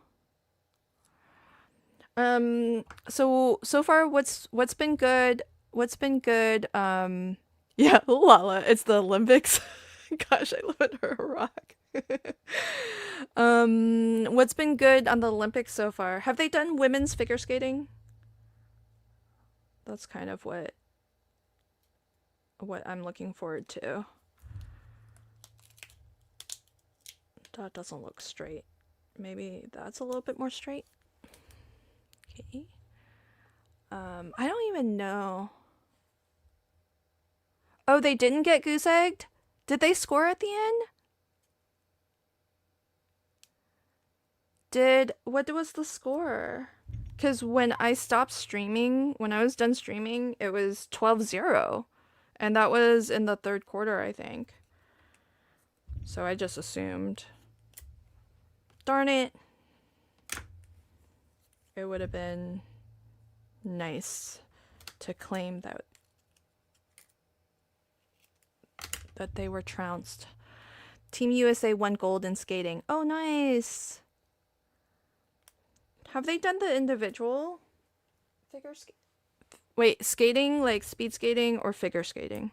So far, what's been good? What's been good? Yeah, Lala. It's the Olympics. Gosh, I live under a rock. What's been good on the Olympics so far? Have they done women's figure skating? That's kind of what I'm looking forward to. That doesn't look straight. Maybe that's a little bit more straight. Okay. I don't even know. Oh, they didn't get goose egged? Did they score at the end? What was the score? Because when I stopped streaming, when I was done streaming, it was 12-0. And that was in the third quarter, I think. So I just assumed. Darn it. It would have been nice to claim that they were trounced. Team USA won gold in skating. Oh, nice. Have they done the individual figure skating? Wait, skating, like speed skating or figure skating?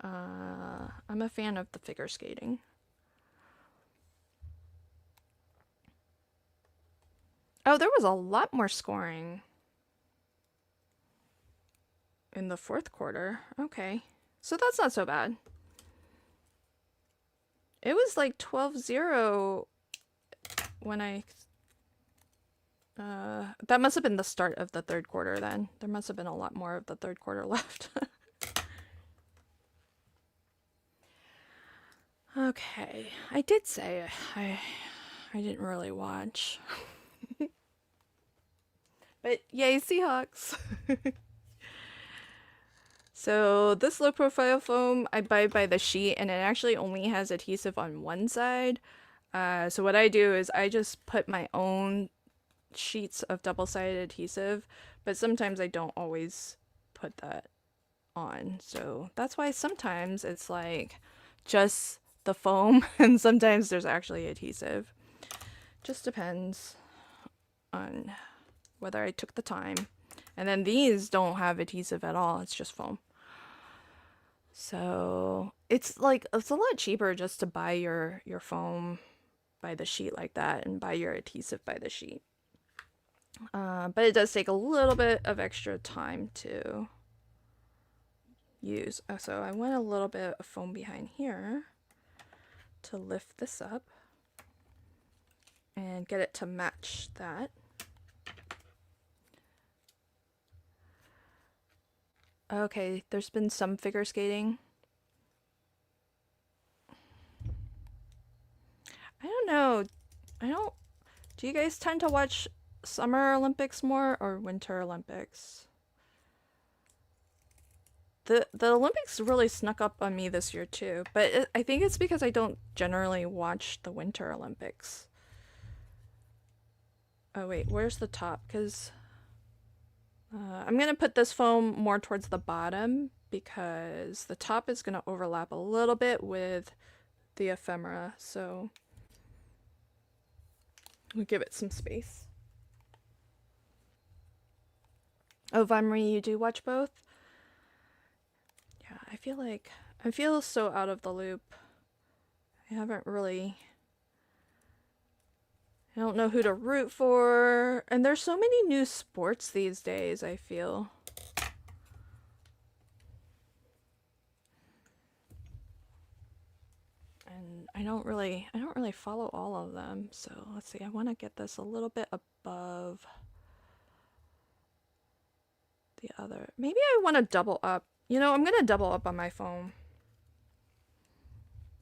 I'm a fan of the figure skating. Oh, there was a lot more scoring in the fourth quarter. Okay. So that's not so bad. It was like 12-0 when that must have been the start of the third quarter then. There must have been a lot more of the third quarter left. Okay. I did say I didn't really watch. But yay, Seahawks. So this low profile foam I buy by the sheet, and it actually only has adhesive on one side. So what I do is I just put my own sheets of double-sided adhesive, but sometimes I don't always put that on. So that's why sometimes it's like just the foam and sometimes there's actually adhesive. Just depends on whether I took the time. And then these don't have adhesive at all, it's just foam. So it's a lot cheaper just to buy your foam by the sheet like that and buy your adhesive by the sheet. But it does take a little bit of extra time to use. So I want a little bit of foam behind here to lift this up and get it to match that. Okay, there's been some figure skating. I don't know. Do you guys tend to watch Summer Olympics more or Winter Olympics? The Olympics really snuck up on me this year too, but I think it's because I don't generally watch the Winter Olympics. Oh wait, where's the top? Because I'm gonna put this foam more towards the bottom because the top is gonna overlap a little bit with the ephemera, so we'll give it some space. Oh, Vamri, you do watch both? Yeah, I feel so out of the loop. I don't know who to root for. And there's so many new sports these days, I feel. And I don't really follow all of them. So let's see, I want to get this a little bit above the other. Maybe I want to double up. You know, I'm going to double up on my foam.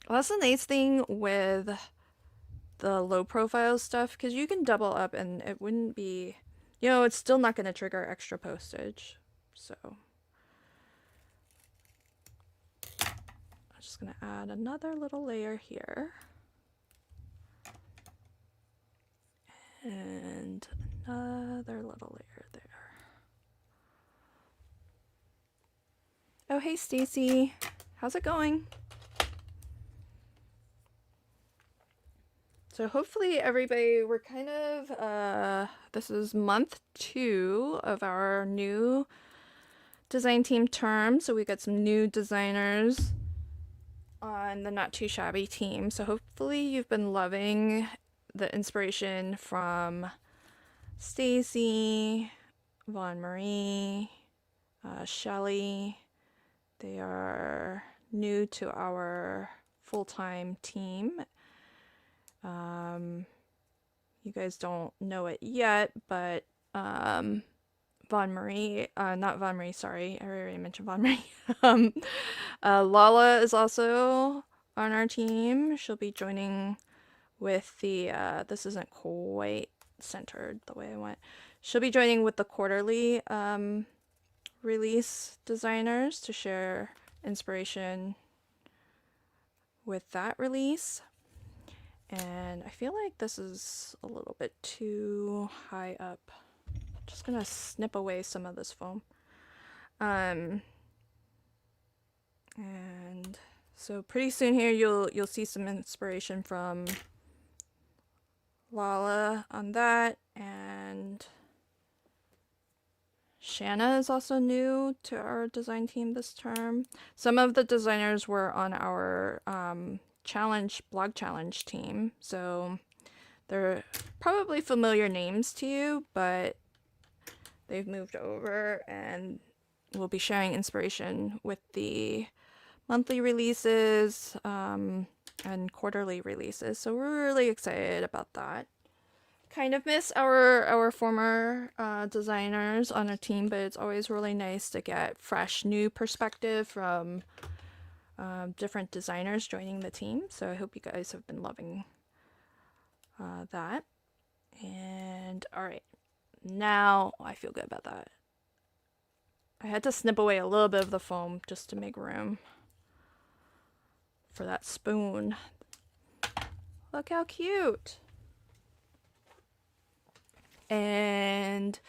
Well, that's the nice thing with the low profile stuff, because you can double up and it wouldn't be, you know, it's still not going to trigger extra postage. So I'm just going to add another little layer here. And another little layer there. Oh, hey, Stacy. How's it going? So hopefully everybody, we're kind of, this is month 2 of our new design team term. So we got some new designers on the Not Too Shabby team. So hopefully you've been loving the inspiration from Stacy, Vaughn Marie, Shelly. They are new to our full-time team. You guys don't know it yet, but Vaughn Marie, not Vaughn Marie, sorry, I already mentioned Vaughn Marie. um, Lala is also on our team. She'll be joining with the, this isn't quite centered the way I want. She'll be joining with the quarterly release designers to share inspiration with that release. And I feel like this is a little bit too high up. Just gonna snip away some of this foam. And so pretty soon here you'll see some inspiration from Lala on that, and Shanna is also new to our design team this term. Some of the designers were on our blog challenge team, so they're probably familiar names to you, but they've moved over and will be sharing inspiration with the monthly releases and quarterly releases. So we're really excited about that. Kind of miss our former designers on our team, but it's always really nice to get fresh new perspective from different designers joining the team. So I hope you guys have been loving that. And all right, now I feel good about that. I had to snip away a little bit of the foam just to make room for that spoon. Look how cute. And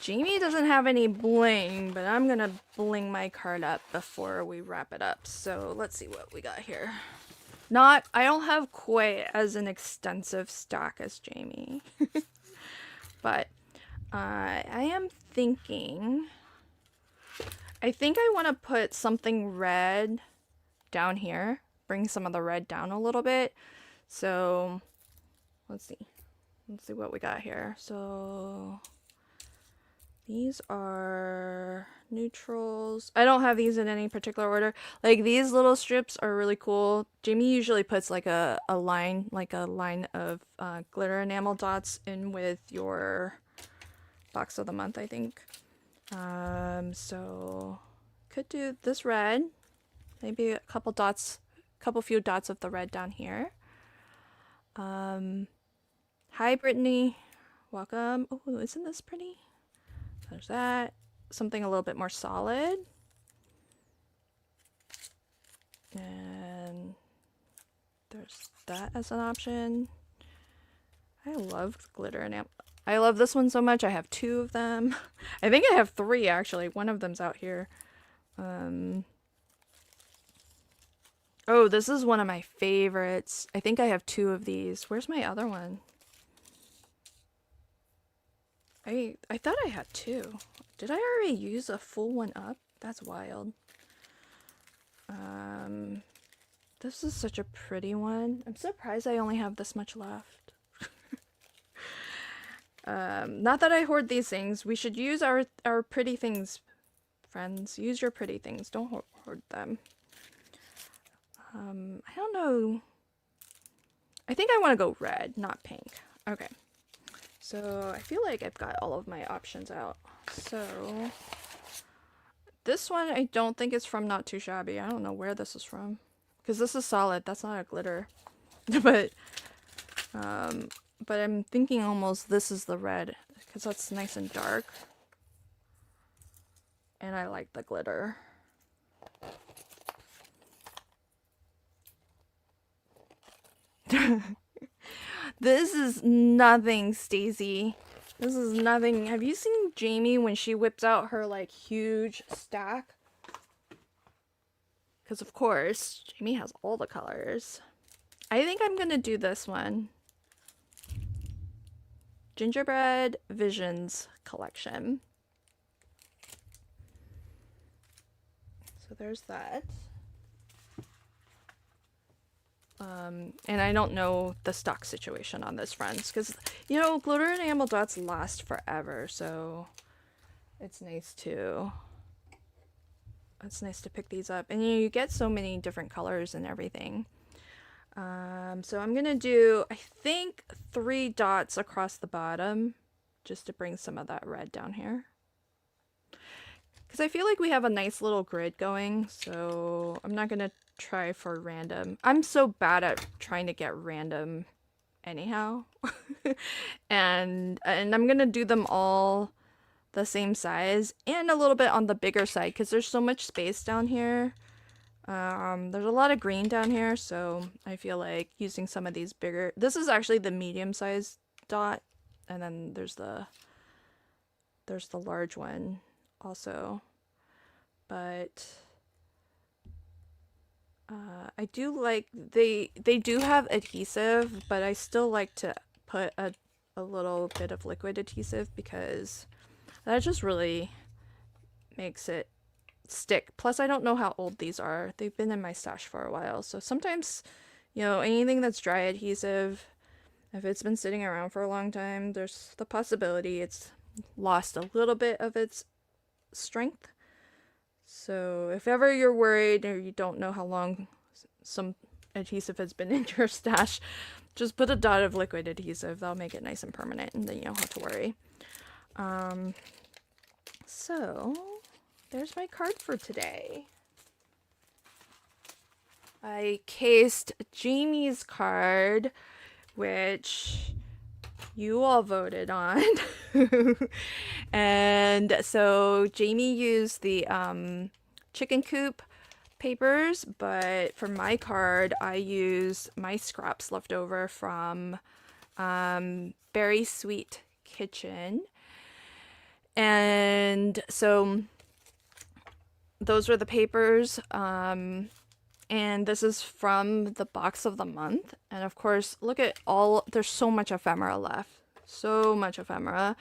Jamie doesn't have any bling, but I'm gonna bling my card up before we wrap it up. So let's see what we got here. I don't have quite as an extensive stack as Jamie, but I am thinking, I think I want to put something red down here, bring some of the red down a little bit. So let's see what we got here. So these are neutrals. I don't have these in any particular order. Like, these little strips are really cool. Jamie usually puts like a line of glitter enamel dots in with your box of the month, I think. So could do this red, maybe a couple few dots of the red down here. Hi Brittany, welcome. Oh, isn't this pretty? There's that. Something a little bit more solid. And there's that as an option. I love glitter enamel. I love this one so much. I have 2 of them. I think I have 3 actually. One of them's out here. Oh, this is one of my favorites. I think I have 2 of these. Where's my other one? I thought I had 2. Did I already use a full one up? That's wild. This is such a pretty one. I'm surprised I only have this much left. Not that I hoard these things. We should use our pretty things, friends. Use your pretty things. Don't hoard them. I don't know. I think I want to go red, not pink. Okay. So I feel like I've got all of my options out. So this one I don't think is from Not Too Shabby. I don't know where this is from, because this is solid. That's not a glitter. but I'm thinking almost this is the red, because that's nice and dark. And I like the glitter. This is nothing, Stacy. This is nothing. Have you seen Jamie when she whips out her like huge stack? Because of course, Jamie has all the colors. I think I'm gonna do this one. Gingerbread Visions collection. So there's that. And I don't know the stock situation on this, friends, because, you know, glitter and enamel dots last forever, so it's nice to pick these up. And you get so many different colors and everything. So I'm gonna do, I think, 3 dots across the bottom just to bring some of that red down here. Because I feel like we have a nice little grid going, so I'm not gonna try for random. I'm so bad at trying to get random anyhow. and I'm gonna do them all the same size and a little bit on the bigger side because there's so much space down here. There's a lot of green down here, so I feel like using some of these bigger. This is actually the medium size dot, and then there's the large one also. But I do like they do have adhesive, but I still like to put a little bit of liquid adhesive because that just really makes it stick. Plus, I don't know how old these are. They've been in my stash for a while, so sometimes, you know, anything that's dry adhesive, if it's been sitting around for a long time, there's the possibility it's lost a little bit of its strength. So if ever you're worried or you don't know how long some adhesive has been in your stash, just put a dot of liquid adhesive. That'll make it nice and permanent, and then you don't have to worry. So there's my card for today. I cased Jamie's card, which you all voted on. And so Jamie used the chicken coop papers, but for my card, I used my scraps left over from Berry Sweet Kitchen. And so those were the papers. And this is from the box of the month. And of course, look at all, there's so much ephemera left. So much ephemera.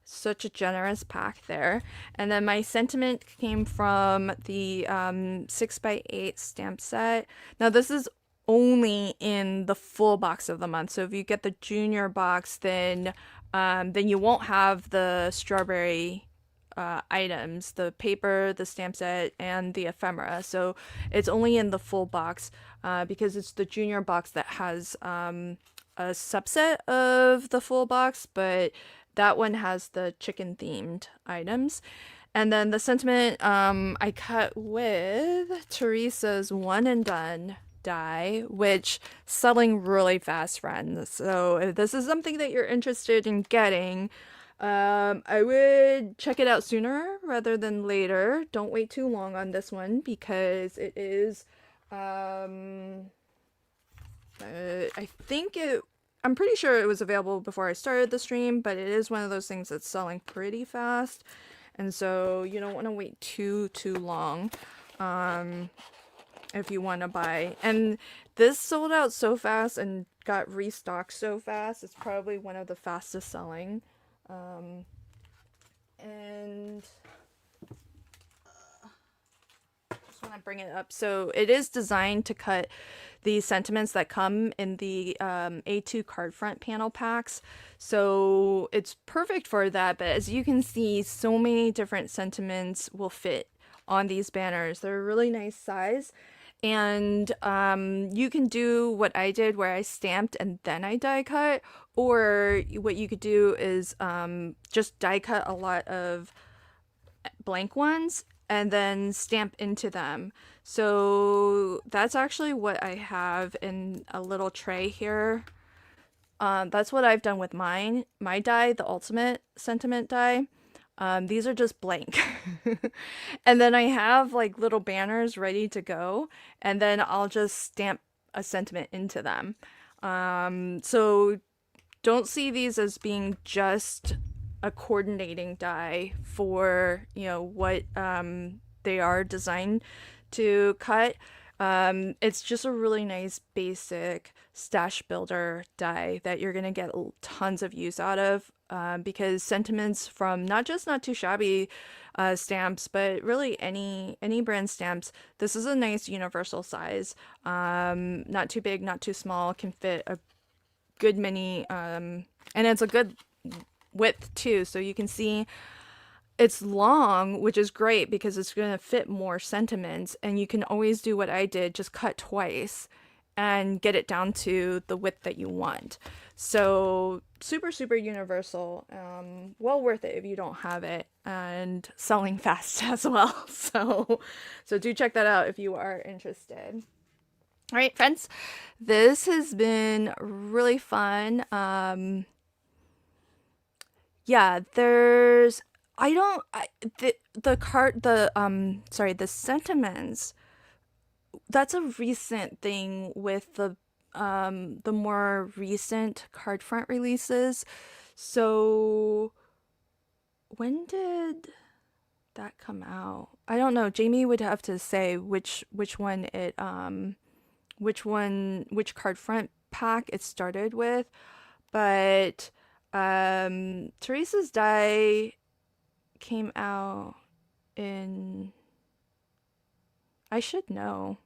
Such a generous pack there. And then my sentiment came from the 6x8 stamp set. Now this is only in the full box of the month. So if you get the junior box, then you won't have the strawberry items, the paper, the stamp set, and the ephemera. So it's only in the full box because it's the junior box that has a subset of the full box, but that one has the chicken themed items. And then the sentiment I cut with Teresa's One and Done die, which selling really fast, friends. So if this is something that you're interested in getting, I would check it out sooner rather than later. Don't wait too long on this one because it is, I think I'm pretty sure it was available before I started the stream, but it is one of those things that's selling pretty fast. And so you don't want to wait too long, if you want to buy. And this sold out so fast and got restocked so fast. It's probably one of the fastest selling. And just want to bring it up. So it is designed to cut the sentiments that come in the A2 card front panel packs. So it's perfect for that. But as you can see, so many different sentiments will fit on these banners. They're a really nice size. And you can do what I did where I stamped and then I die cut, or what you could do is just die cut a lot of blank ones and then stamp into them. So that's actually what I have in a little tray here. That's what I've done with mine. My die, the ultimate sentiment die. These are just blank. And then I have like little banners ready to go, and then I'll just stamp a sentiment into them. So don't see these as being just a coordinating die for, you know, what they are designed to cut. It's just a really nice basic stash builder die that you're gonna get tons of use out of, because sentiments from not just Not Too Shabby stamps, but really any brand stamps. This is a nice universal size. Not too big, not too small. Can fit a good many, and it's a good width too, so you can see it's long, which is great because it's going to fit more sentiments, and you can always do what I did, just cut twice and get it down to the width that you want. So super, super universal. Well worth it if you don't have it, and selling fast as well. So do check that out if you are interested. All right, friends, this has been really fun. Yeah, there's I don't I, the card the sorry, the sentiments, that's a recent thing with the more recent card front releases. So when did that come out? I don't know. Jamie would have to say which one it which card front pack it started with, but Teresa's die came out in, I should know.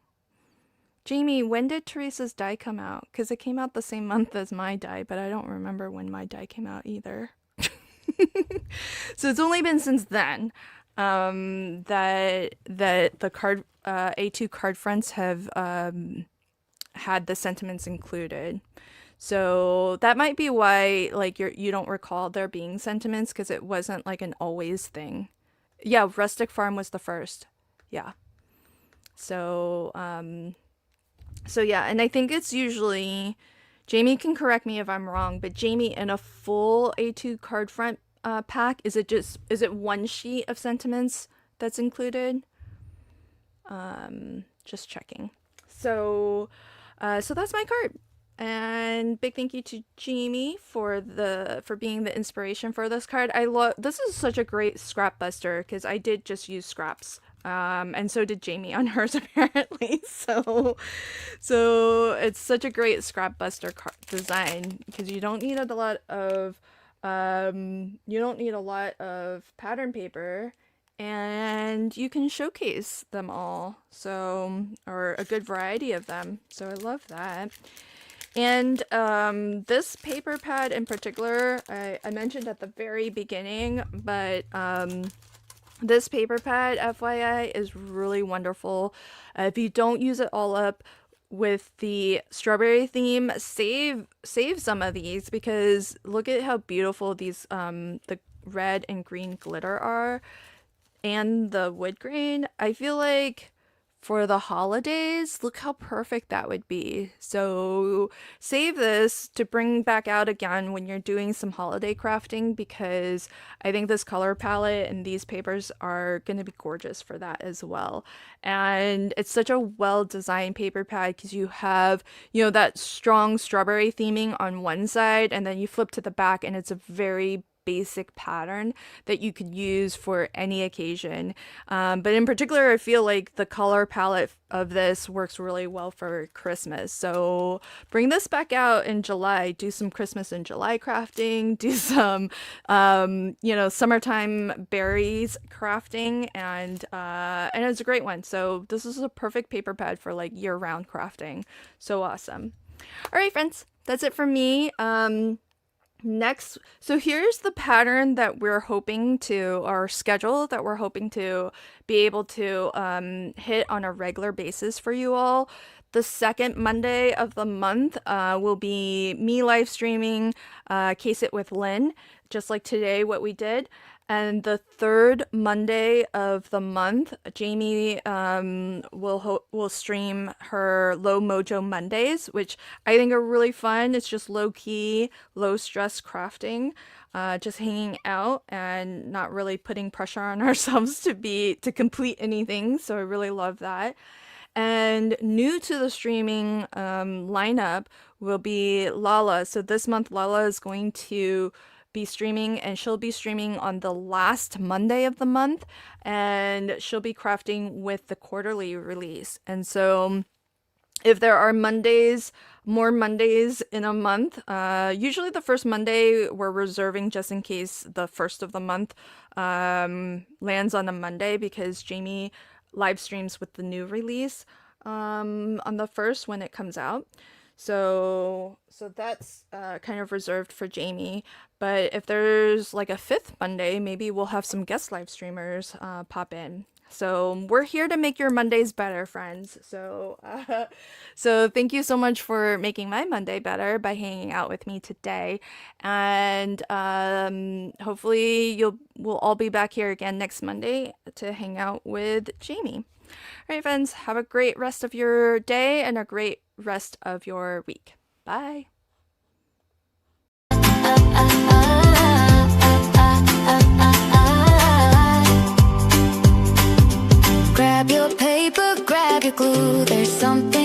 Jamie, when did Teresa's die come out? Because it came out the same month as my die, but I don't remember when my die came out either. So it's only been since then, that the card A2 card fronts have had the sentiments included. So that might be why like you don't recall there being sentiments, because it wasn't like an always thing. Yeah, Rustic Farm was the first. Yeah. So so yeah, and I think it's usually, Jamie can correct me if I'm wrong, but Jamie, in a full A2 card front pack, is it one sheet of sentiments that's included? Just checking. So so that's my card. And big thank you to Jamie for being the inspiration for this card. I love, this is such a great scrap buster because I did just use scraps. And so did Jamie on hers apparently. So it's such a great scrap buster design because you don't need a lot of pattern paper, and you can showcase them all. So, or a good variety of them. So I love that. And this paper pad in particular, I mentioned at the very beginning, but this paper pad, FYI, is really wonderful. If you don't use it all up with the strawberry theme, save some of these, because look at how beautiful these the red and green glitter are, and the wood grain. I feel like for the holidays, look how perfect that would be. So save this to bring back out again when you're doing some holiday crafting, because I think this color palette and these papers are going to be gorgeous for that as well. And it's such a well-designed paper pad because you have, that strong strawberry theming on one side, and then you flip to the back and it's a very basic pattern that you could use for any occasion. But in particular, I feel like the color palette of this works really well for Christmas. So bring this back out in July. Do some Christmas in July crafting. Do some, summertime berries crafting, and it's a great one. So this is a perfect paper pad for like year-round crafting. So awesome. All right, friends, that's it for me. Next, so here's the pattern that we're hoping to, our schedule that we're hoping to be able to hit on a regular basis for you all. The second Monday of the month will be me live streaming Case It with Lynn, just like today, what we did. And the third Monday of the month, Jamie will stream her Low Mojo Mondays, which I think are really fun. It's just low key, low stress crafting, just hanging out and not really putting pressure on ourselves to complete anything. So I really love that. And new to the streaming lineup will be Lala. So this month, Lala is going to be streaming, and she'll be streaming on the last Monday of the month, and she'll be crafting with the quarterly release. And so if there are more Mondays in a month, usually the first Monday we're reserving just in case the first of the month lands on a Monday, because Jamie live streams with the new release on the first when it comes out. So that's kind of reserved for Jamie. But if there's like a fifth Monday, maybe we'll have some guest live streamers pop in. So we're here to make your Mondays better, friends. So thank you so much for making my Monday better by hanging out with me today, and hopefully we'll all be back here again next Monday to hang out with Jamie. All right, friends, have a great rest of your day and a great rest of your week. Bye. Grab your paper, grab your glue. There's something